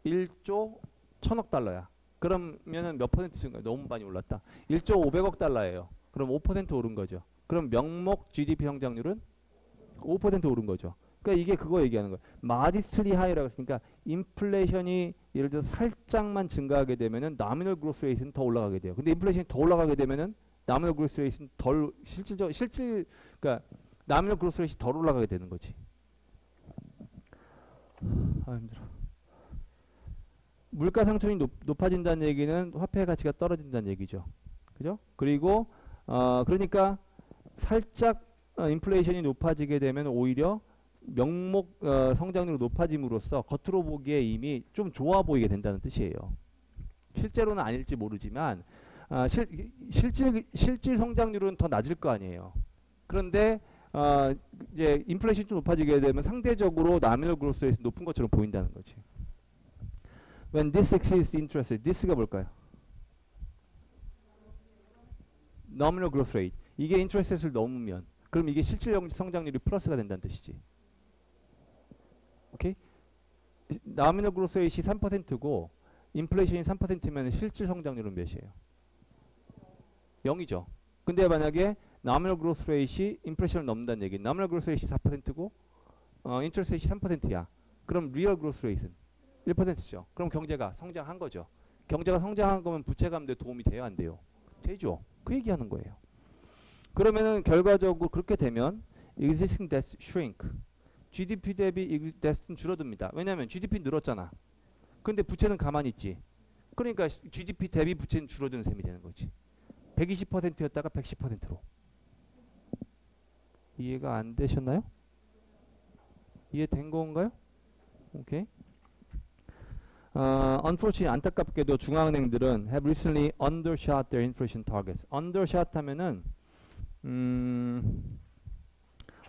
1조 1000억 달러야. 그러면은 몇 퍼센트 증가? 너무 많이 올랐다. 1조 500억 달러예요. 그럼 5% 오른 거죠. 그럼 명목 GDP 성장률은 5% 오른 거죠. 그러니까 이게 그거 얘기하는 거예요. modestly high라고 했으니까 인플레이션이 예를 들어 살짝만 증가하게 되면은 nominal growth rate는 더 올라가게 돼요. 근데 인플레이션이 더 올라가게 되면은 nominal growth rate는 덜 그러니까 nominal growth rate이 덜 올라가게 되는 거지. 힘들어. 물가 상승이 높아진다는 얘기는 화폐 가치가 떨어진다는 얘기죠. 그죠? 그리고 그러니까 살짝 인플레이션이 높아지게 되면 오히려 명목 성장률이 높아짐으로써 겉으로 보기에 이미 좀 좋아 보이게 된다는 뜻이에요. 실제로는 아닐지 모르지만 실질 성장률은 더 낮을 거 아니에요. 그런데 이제 인플레이션이 좀 높아지게 되면 상대적으로 nominal growth rate이 높은 것처럼 보인다는 거지. When this exceeds interest rate, this가 뭘까요? nominal growth rate. 이게 interest rate를 넘으면 그럼 이게 실질 성장률이 플러스가 된다는 뜻이지. 오케이? nominal growth rate이 3%고 인플레이션이 3%면 실질 성장률은 몇이에요? 0이죠. 근데 만약에 nominal growth rate이 인플레이션을 넘는다는 얘기. nominal growth rate이 4%고 interest rate이 3%야. 그럼 real growth rate는 1%죠. 그럼 경제가 성장한 거죠. 경제가 성장한 거면 부채 감대에 도움이 돼요, 안 돼요? 되죠. 그 얘기하는 거예요. 그러면은 결과적으로 그렇게 되면 existing debt shrink. GDP 대비 debt는 줄어듭니다. 왜냐하면 GDP 늘었잖아. 근데 부채는 가만히 있지. 그러니까 GDP 대비 부채는 줄어드는 셈이 되는 거지. 120%였다가 110%로. 이해가 안 되셨나요? 이해된 건가요? 오케이. Unfortunately, 안타깝게도 중앙은행들은 have recently undershot their inflation targets. undershot 하면은 음,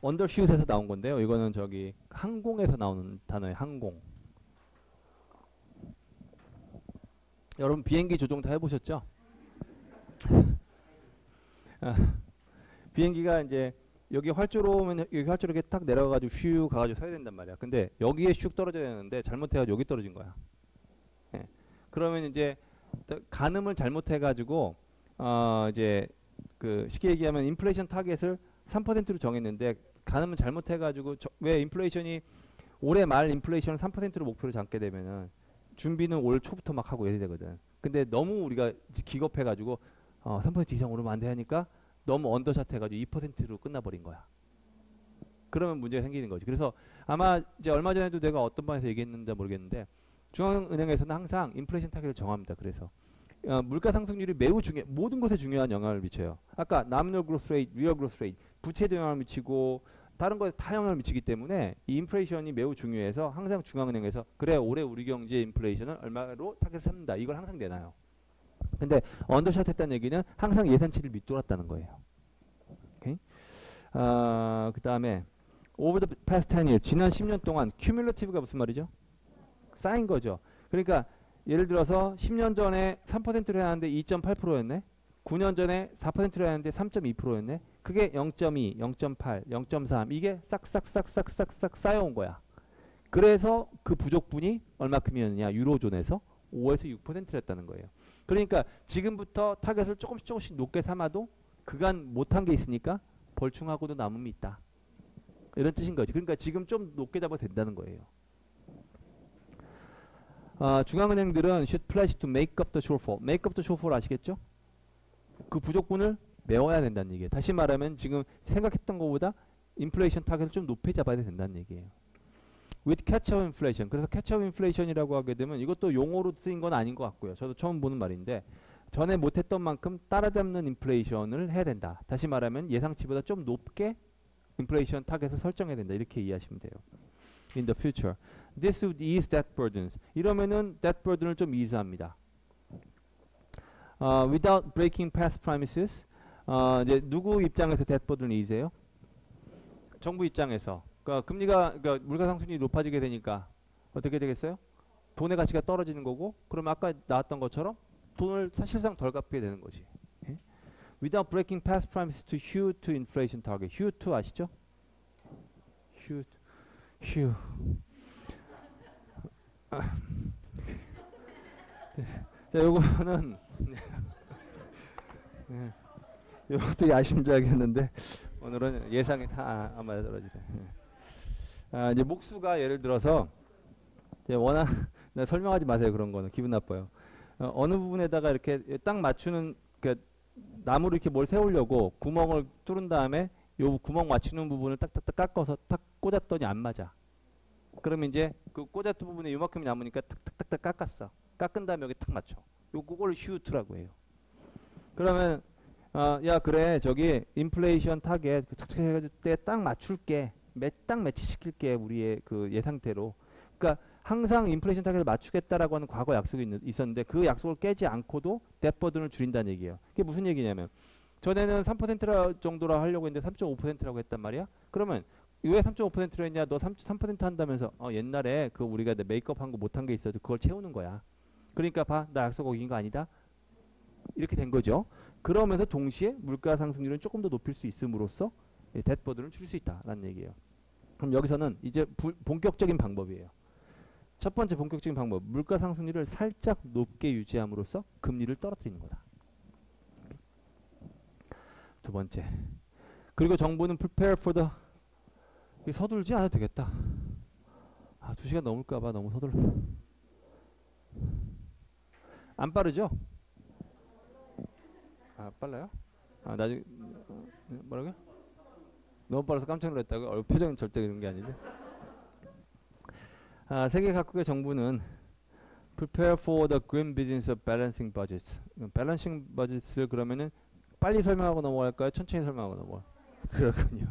언더슛에서 나온 건데요. 이거는 저기 항공에서 나오는 단어예요. 항공. 여러분 비행기 조종 다 해보셨죠? 아, 비행기가 이제 여기 활주로 오면 여기 활주로 이렇게 탁 내려가가지고 슉 가가지고 서야 된단 말이야. 근데 여기에 슉 떨어져야 되는데 잘못해가지고 여기 떨어진 거야. 예. 그러면 이제 가늠을 잘못해가지고 이제 그 쉽게 얘기하면 인플레이션 타겟을 3%로 정했는데 가늠을 잘못해가지고 왜 인플레이션이 올해 말 인플레이션을 3%로 목표로 잡게 되면은 준비는 올 초부터 막 하고 이래야 되거든. 근데 너무 우리가 기겁해가지고 3% 이상 오르면 안 돼 하니까 너무 언더샷 해가지고 2%로 끝나버린 거야. 그러면 문제가 생기는 거지. 그래서 아마 이제 얼마 전에도 내가 어떤 반에서 얘기했는지 모르겠는데 중앙은행에서는 항상 인플레이션 타겟을 정합니다. 그래서 물가 상승률이 매우 모든 것에 중요한 영향을 미쳐요. 아까 nominal growth rate, real growth rate, 부채도 영향을 미치고 다른 거에 다 영향을 미치기 때문에 이 인플레이션이 매우 중요해서 항상 중앙은행에서 그래 올해 우리 경제 인플레이션은 얼마로 타겟을 삼는다. 이걸 항상 내놔요. 근데 언더샷 했다는 얘기는 항상 예상치를 밑돌았다는 거예요. 오케이? 그 다음에 over the past 10 years, 지난 10년 동안 cumulative가 무슨 말이죠? 쌓인 거죠. 그러니까 예를 들어서 10년 전에 3%를 해놨는데 2.8%였네. 9년 전에 4%를 했는데 3.2%였네. 그게 0.2, 0.8, 0.3 이게 싹싹싹싹싹싹 쌓여온 거야. 그래서 그 부족분이 얼마큼이었느냐? 유로존에서 5에서 6%였다는 거예요. 그러니까 지금부터 타겟을 조금씩 조금씩 높게 삼아도 그간 못한 게 있으니까 벌충하고도 남음이 있다. 이런 뜻인 거지. 그러니까 지금 좀 높게 잡아도 된다는 거예요. 중앙은행들은 should pledge to make up the shortfall. make up the shortfall 아시겠죠? 그 부족분을 메워야 된다는 얘기예요. 다시 말하면 지금 생각했던 것보다 인플레이션 타겟을 좀 높게 잡아야 된다는 얘기예요. with catch-up inflation. 그래서 catch-up inflation이라고 하게 되면 이것도 용어로 쓰인 건 아닌 것 같고요. 저도 처음 보는 말인데 전에 못했던 만큼 따라잡는 인플레이션을 해야 된다. 다시 말하면 예상치보다 좀 높게 인플레이션 타겟을 설정해야 된다. 이렇게 이해하시면 돼요. in the future. This would ease debt burdens. 이러면은 debt burden을 좀 ease합니다. without breaking past promises. 이제 누구 입장에서 debt burden을 ease해요? 정부 입장에서. 그러니까 금리가 그러니까 물가 상승률이 높아지게 되니까 어떻게 되겠어요? 돈의 가치가 떨어지는 거고, 그러면 아까 나왔던 것처럼 돈을 사실상 덜 갚게 되는 거지. 예? Without breaking past promises to hew to inflation target. hew to 아시죠? hew, hew. 자, 요거는 예, 요것도 야심작이었는데 오늘은 예상이 다 안 맞아 떨어지네. 이제 목수가 예를 들어서 이제 워낙 설명하지 마세요. 그런 거는 기분 나빠요. 어느 부분에다가 이렇게 딱 맞추는 그 나무로 이렇게 뭘 세우려고 구멍을 뚫은 다음에 요 구멍 맞추는 부분을 딱딱딱 깎아서 딱 꽂았더니 안 맞아. 그러면 이제 그 꽂았던 부분에 요만큼이 남으니까 탁탁탁탁 깎았어. 깎은 다음에 여기 탁 맞춰. 요거를 휴트라고 해요. 그러면 야 그래 저기 인플레이션 타겟 착착 해가지고 때 딱 맞출게. 딱 매치시킬게 우리의 그 예상대로. 그러니까 항상 인플레이션 타겟을 맞추겠다라고 하는 과거 약속이 있었는데 그 약속을 깨지 않고도 뎁버든을 줄인다는 얘기예요. 그게 무슨 얘기냐면 전에는 3% 정도라 하려고 했는데 3.5%라고 했단 말이야. 그러면 왜 3.5%로 했냐? 너 3% 한다면서 옛날에 그 우리가 메이크업 한 거 못한 게 있어도 그걸 채우는 거야. 그러니까 봐, 나 약속 어긴 거 아니다. 이렇게 된 거죠. 그러면서 동시에 물가 상승률은 조금 더 높일 수 있음으로써 뎁버든을 줄일 수 있다라는 얘기예요. 그럼 여기서는 이제 본격적인 방법이에요. 첫 번째 본격적인 방법, 물가 상승률을 살짝 높게 유지함으로써 금리를 떨어뜨리는 거다. 두 번째, 그리고 정부는 prepare for the 서둘지 않아도 되겠다. 2시간 넘을까봐 너무 서둘러서. 안 빠르죠? 빨라요? 나중에, 뭐라고요? 너무 빨라서 깜짝 놀랐다고? 표정은 절대 그런 게 아닌데. 세계 각국의 정부는 prepare for the green business of balancing budgets. 밸런싱 버짓을 그러면은 빨리 설명하고 넘어갈까요? 천천히 설명하고 넘어갈까요? 그렇군요.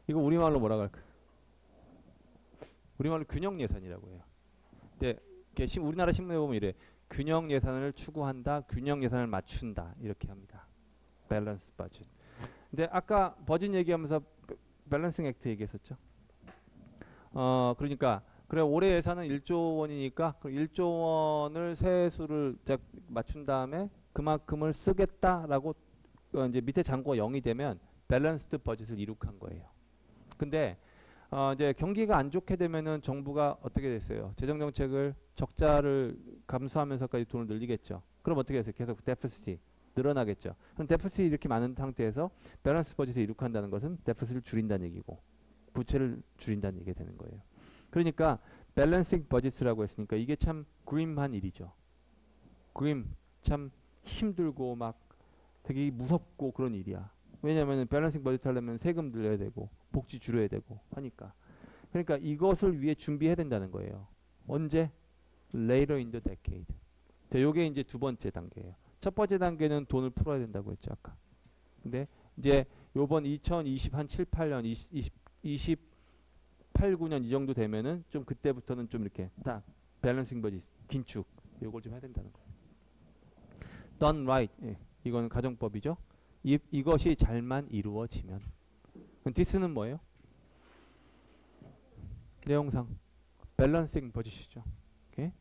이거 우리말로 뭐라고 할까? 우리말로 균형 예산이라고 해요. 근데 우리나라 신문에 보면 이래. 균형 예산을 추구한다, 균형 예산을 맞춘다 이렇게 합니다. 밸런스 버짓. 근데 아까 버짓 얘기하면서 밸런싱 액트 얘기했었죠. 그러니까 그래 올해 예산은 1조 원이니까 그 1조 원을 세수를 맞춘 다음에 그만큼을 쓰겠다라고 이제 밑에 잔고가 0이 되면 밸런스드 버짓을 이룩한 거예요. 근데 이제 경기가 안 좋게 되면은 정부가 어떻게 됐어요? 재정 정책을 적자를 감수하면서까지 돈을 늘리겠죠. 그럼 어떻게 됐어요? 계속 데피시트 늘어나겠죠. 그럼 데피시트 이렇게 많은 상태에서 밸런스 버짓을 이룩한다는 것은 데피시트를 줄인다는 얘기고 부채를 줄인다는 얘기가 되는 거예요. 그러니까 밸런싱 버짓이라고 했으니까 이게 참 그림한 일이죠. 그림 참 힘들고 막 되게 무섭고 그런 일이야. 왜냐하면 밸런싱 버짓 하려면 세금 들여야 되고 복지 줄여야 되고 하니까. 그러니까 이것을 위해 준비해야 된다는 거예요. 언제? Later in the decade. 자, 요게 이제 두 번째 단계예요. 첫 번째 단계는 돈을 풀어야 된다고 했죠 아까. 근데 이제 요번 2020 한 7, 8년, 28, 9년 이 정도 되면은 좀 그때부터는 좀 이렇게 딱 밸런싱 버짓 긴축 요걸 좀 해야 된다는 거예요. Done right. 예, 이건 가정법이죠. 이것이 잘만 이루어지면. this는 뭐예요? 내용상 밸런싱 버짓이죠. 오케이?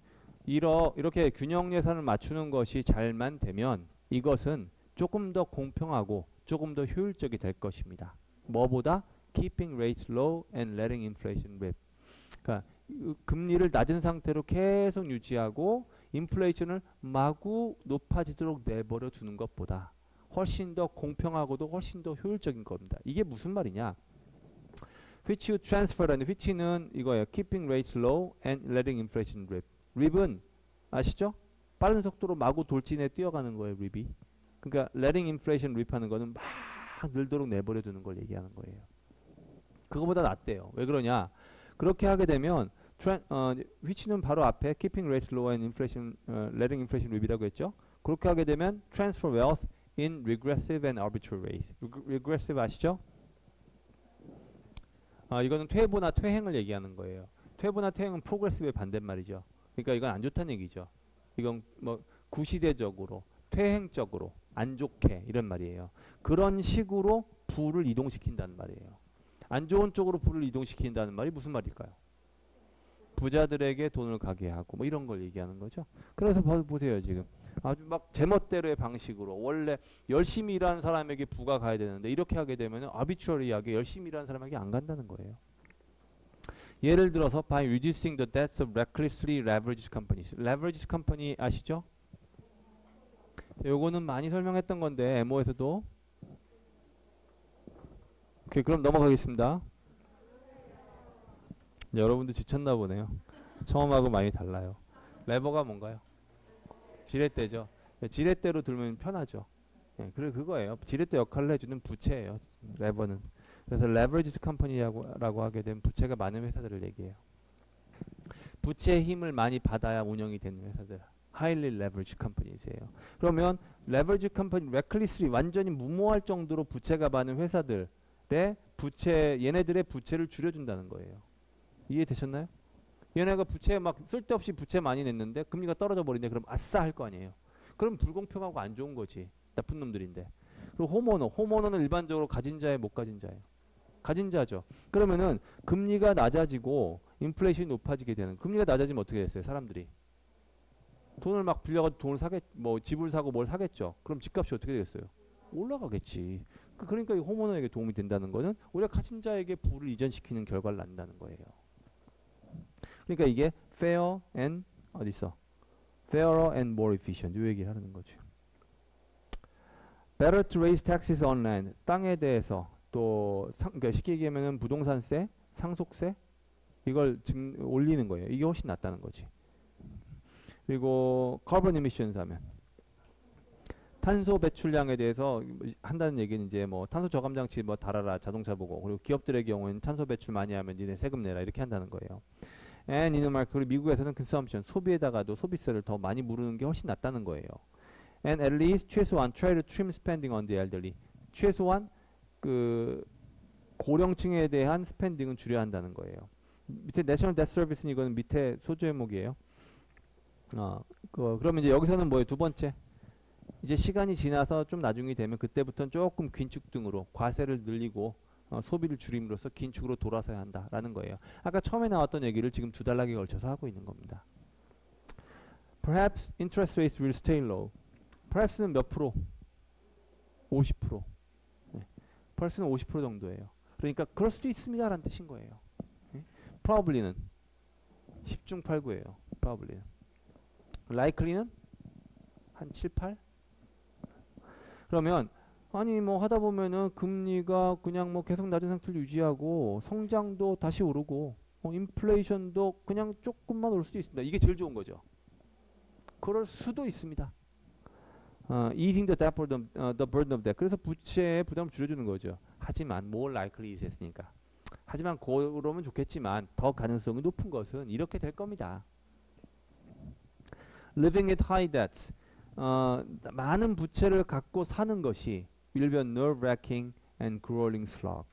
이렇게 균형 예산을 맞추는 것이 잘만 되면 이것은 조금 더 공평하고 조금 더 효율적이 될 것입니다. 뭐보다? Keeping rates low and letting inflation rip. 그러니까 금리를 낮은 상태로 계속 유지하고 인플레이션을 마구 높아지도록 내버려 두는 것보다 훨씬 더 공평하고도 훨씬 더 효율적인 겁니다. 이게 무슨 말이냐? which you transfer라는 which는 이거예요. keeping rates low and letting inflation rip. rip은 아시죠? 빠른 속도로 마구 돌진해 뛰어가는 거예요. rip이. 그러니까 letting inflation rip 하는 거는 막 늘도록 내버려 두는 걸 얘기하는 거예요. 그거보다 낫대요. 왜 그러냐? 그렇게 하게 되면 which는 바로 앞에 keeping rates low and inflation, letting inflation rip이라고 했죠. 그렇게 하게 되면 transfer wealth in regressive and arbitrary ways. regressive 아시죠? 이거는 퇴보나 퇴행을 얘기하는 거예요. 퇴보나 퇴행은 프로그레시브의 반대말이죠. 그러니까 이건 안 좋다는 얘기죠. 이건 뭐 구시대적으로, 퇴행적으로, 안 좋게 이런 말이에요. 그런 식으로 부를 이동시킨다는 말이에요. 안 좋은 쪽으로 부를 이동시킨다는 말이 무슨 말일까요? 부자들에게 돈을 가게 하고 뭐 이런 걸 얘기하는 거죠. 그래서 보세요 지금 아주 막 제멋대로의 방식으로 원래 열심히 일하는 사람에게 부가 가야 되는데 이렇게 하게 되면 아비추어리하게 열심히 일하는 사람에게 안 간다는 거예요. 예를 들어서 by reducing the debts of recklessly leveraged companies. leveraged company 아시죠? 요거는 많이 설명했던 건데 MO에서도. 오케이, 그럼 넘어가겠습니다. 여러분들 지쳤나 보네요. 처음하고 많이 달라요. 레버가 뭔가요? 지렛대죠. 지렛대로 들면 편하죠. 예, 그래 그거예요. 지렛대 역할을 해주는 부채예요. 레버는. 그래서 leveraged company라고 하게 되면 부채가 많은 회사들을 얘기해요. 부채의 힘을 많이 받아야 운영이 되는 회사들. highly leveraged companies예요. 그러면 leveraged company, recklessly 완전히 무모할 정도로 부채가 많은 회사들의 얘네들의 부채를 줄여준다는 거예요. 이해되셨나요? 얘네가 부채 막 쓸데없이 부채 많이 냈는데 금리가 떨어져 버리네. 그럼 아싸 할 거 아니에요. 그럼 불공평하고 안 좋은 거지. 나쁜 놈들인데. 그리고 호모노는 일반적으로 가진 자예 못 가진 자예요. 가진 자죠. 그러면은 금리가 낮아지고 인플레이션이 높아지게 되는. 금리가 낮아지면 어떻게 됐어요? 사람들이 돈을 막 빌려가지고 돈을 뭐 집을 사고 뭘 사겠죠. 그럼 집값이 어떻게 되겠어요? 올라가겠지. 그러니까 이 호모노에게 도움이 된다는 거는 오히려 가진 자에게 부를 이전시키는 결과를 낳는다는 거예요. 그러니까 이게 fair and 어디서 fairer and more efficient 이 얘기를 하는 거죠. Better to raise taxes on land 땅에 대해서 또 그러니까 쉽게 얘기하면 부동산세, 상속세 이걸 올리는 거예요. 이게 훨씬 낫다는 거지. 그리고 carbon emissions 하면 탄소 배출량에 대해서 한다는 얘기는 이제 뭐 탄소 저감 장치 뭐 달아라 자동차 보고 그리고 기업들의 경우에는 탄소 배출 많이 하면 니네 세금 내라 이렇게 한다는 거예요. And in America, 그리고 미국에서는 consumption, 소비에다가도 소비세를 더 많이 물르는 게 훨씬 낫다는 거예요. And at least 최소한 try to trim spending on the elderly. 최소한 그 고령층에 대한 스pen딩은 줄여야 한다는 거예요. 밑에 National Debt Service는 이거는 밑에 소주 제목이에요. 그러면 이제 여기서는 뭐예요? 두 번째. 이제 시간이 지나서 좀 나중이 되면 그때부터는 조금 긴축 등으로 과세를 늘리고 소비를 줄임으로써 긴축으로 돌아서야 한다라는 거예요. 아까 처음에 나왔던 얘기를 지금 두 달락에 걸쳐서 하고 있는 겁니다. Perhaps interest rates will stay low. Perhaps는 몇 프로? 50%. 네. Perhaps는 50% 정도예요. 그러니까 그럴 수도 있습니다라는 뜻인 거예요. 네. Probably는 10중 8구예요. Probably는. Likely는 한 7, 8? 그러면 아니 뭐 하다 보면은 금리가 그냥 뭐 계속 낮은 상태를 유지하고 성장도 다시 오르고 인플레이션도 그냥 조금만 오를 수도 있습니다. 이게 제일 좋은 거죠. 그럴 수도 있습니다. easing the debt burden, the burden of debt. 그래서 부채의 부담을 줄여주는 거죠. 하지만 more likely is 했으니까. 하지만 그러면 좋겠지만 더 가능성이 높은 것은 이렇게 될 겁니다. Living at high debts. 많은 부채를 갖고 사는 것이 will be a nerve-wracking and grueling slog.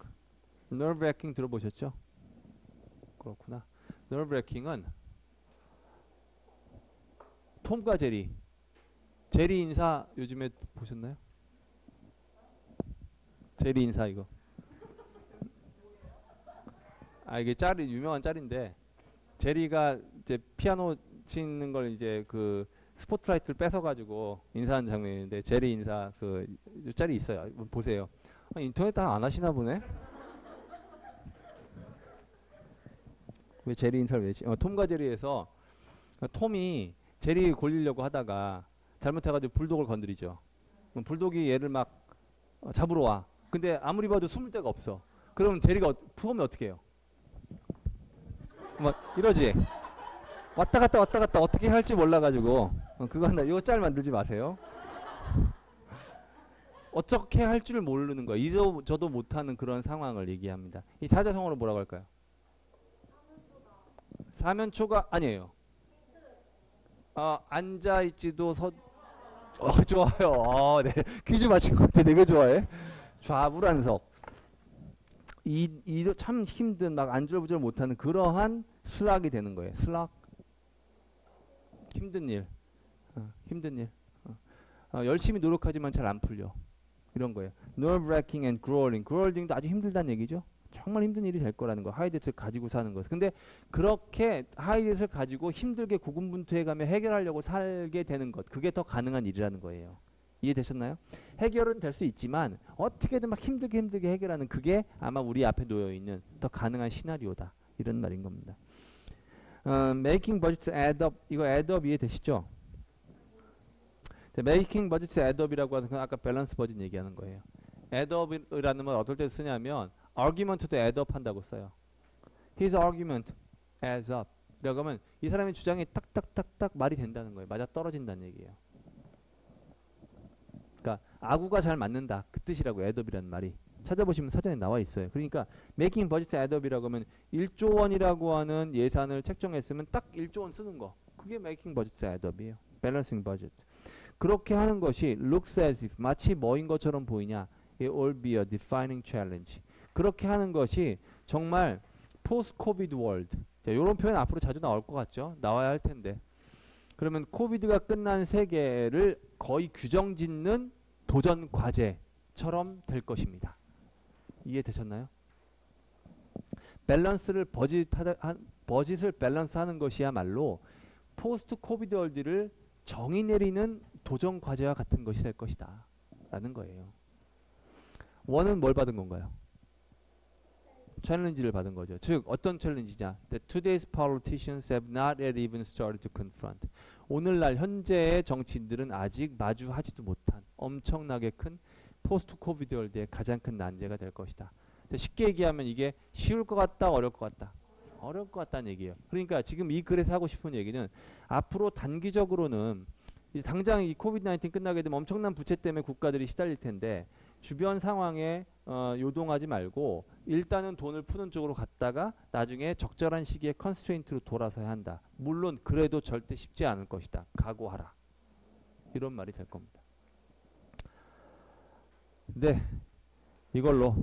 nerve-wracking 들어보셨죠? 그렇구나. nerve-wracking은 톰과 제리. 제리 인사 요즘에 보셨나요? 제리 인사 이거. 이게 짤이 유명한 짤인데 제리가 이제 피아노 치는 걸 이제 그 스포트라이트를 뺏어가지고 인사하는 장면인데 제리 인사 그 짤이 있어요. 보세요. 인터넷 다 안 하시나 보네. 왜 제리 인사를 왜 톰과 제리에서 톰이 제리 골리려고 하다가 잘못해가지고 불독을 건드리죠. 그럼 불독이 얘를 막 잡으러 와. 근데 아무리 봐도 숨을 데가 없어. 그럼 제리가 톰이 어떻게 해요? 막 이러지. 왔다 갔다 왔다 갔다 어떻게 할지 몰라가지고 그거 한다. 이거 짤 만들지 마세요. 어떻게 할 줄 모르는 거예요. 이도 저도 못하는 그런 상황을 얘기합니다. 이 사자성어로 뭐라고 할까요? 사면초가 아니에요. 앉아있지도 좋아요. 네. 퀴즈 맞힌 것 같아. 되게 좋아해. 좌불안석. 이도 참 힘든 막 안절부절 못하는 그러한 슬락이 되는 거예요. 슬락. 힘든 일. 힘든 일. 열심히 노력하지만 잘 안 풀려. 이런 거예요. nerve-wracking and grueling. grueling도 아주 힘들다는 얘기죠. 정말 힘든 일이 될 거라는 거. 하이데스를 가지고 사는 것. 근데 그렇게 하이데스를 가지고 힘들게 고군분투해가며 해결하려고 살게 되는 것. 그게 더 가능한 일이라는 거예요. 이해되셨나요? 해결은 될 수 있지만 어떻게든 막 힘들게 해결하는 그게 아마 우리 앞에 놓여 있는 더 가능한 시나리오다. 이런 말인 겁니다. making budgets add up. 이거 add up 이해되시죠? 메이킹 버짓 애드업이라고 하는 건 아까 밸런스 버짓 얘기하는 거예요. 애드업이라는 건 어떨 때 쓰냐면 argument도 애드업 한다고 써요. His argument adds up. 라고 하면 이 사람의 주장이 딱딱딱딱 말이 된다는 거예요. 맞아 떨어진다는 얘기예요. 그러니까 아구가 잘 맞는다. 그 뜻이라고 애드업이라는 말이. 찾아보시면 사전에 나와 있어요. 그러니까 making budget 애드업이라고 하면 1조 원이라고 하는 예산을 책정했으면 딱 1조 원 쓰는 거. 그게 making budget 애드업이에요. balancing budget. 그렇게 하는 것이 looks as if 마치 뭐인 것처럼 보이냐. It will be a defining challenge. 그렇게 하는 것이 정말 post-COVID world. 이런 표현 앞으로 자주 나올 것 같죠? 나와야 할 텐데. 그러면 코비드가 끝난 세계를 거의 규정짓는 도전 과제처럼 될 것입니다. 이해되셨나요? 밸런스를 버짓을 밸런스하는 것이야말로 포스트 코비드 월드를 정의 내리는 도전 과제와 같은 것이 될 것이다. 라는 거예요. 원은 뭘 받은 건가요? 챌린지를 받은 거죠. 즉 어떤 챌린지냐? That today's politicians have not yet even started to confront. 오늘날 현재의 정치인들은 아직 마주하지도 못한 엄청나게 큰 포스트 코비드 월드의 가장 큰 난제가 될 것이다. 쉽게 얘기하면 이게 쉬울 것 같다, 어려울 것 같다. 어려울 것 같다는 얘기예요. 그러니까 지금 이 글에서 하고 싶은 얘기는 앞으로 단기적으로는 당장 이 코비드 19 끝나게 되면 엄청난 부채 때문에 국가들이 시달릴 텐데 주변 상황에 요동하지 말고 일단은 돈을 푸는 쪽으로 갔다가 나중에 적절한 시기에 컨스트레인트로 돌아서야 한다. 물론 그래도 절대 쉽지 않을 것이다. 각오하라. 이런 말이 될 겁니다. 네, 이걸로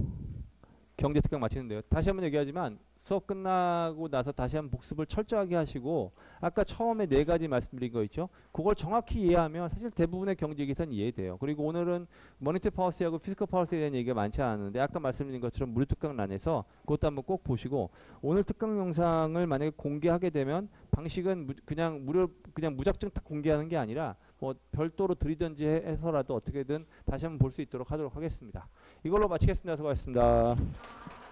경제 특강 마치는데요. 다시 한번 얘기하지만 수업 끝나고 나서 다시 한번 복습을 철저하게 하시고 아까 처음에 네 가지 말씀드린 거 있죠? 그걸 정확히 이해하면 사실 대부분의 경제 계산 이해돼요. 그리고 오늘은 머니터리 파워스하고 피지컬 파워스에 대한 얘기가 많지 않은데 아까 말씀드린 것처럼 무료 특강란에서 그것도 한번 꼭 보시고 오늘 특강 영상을 만약에 공개하게 되면 방식은 그냥 무료 그냥 무작정 딱 공개하는 게 아니라 뭐 별도로 드리든지 해서라도 어떻게든 다시 한번 볼 수 있도록 하도록 하겠습니다. 이걸로 마치겠습니다. 수고하셨습니다.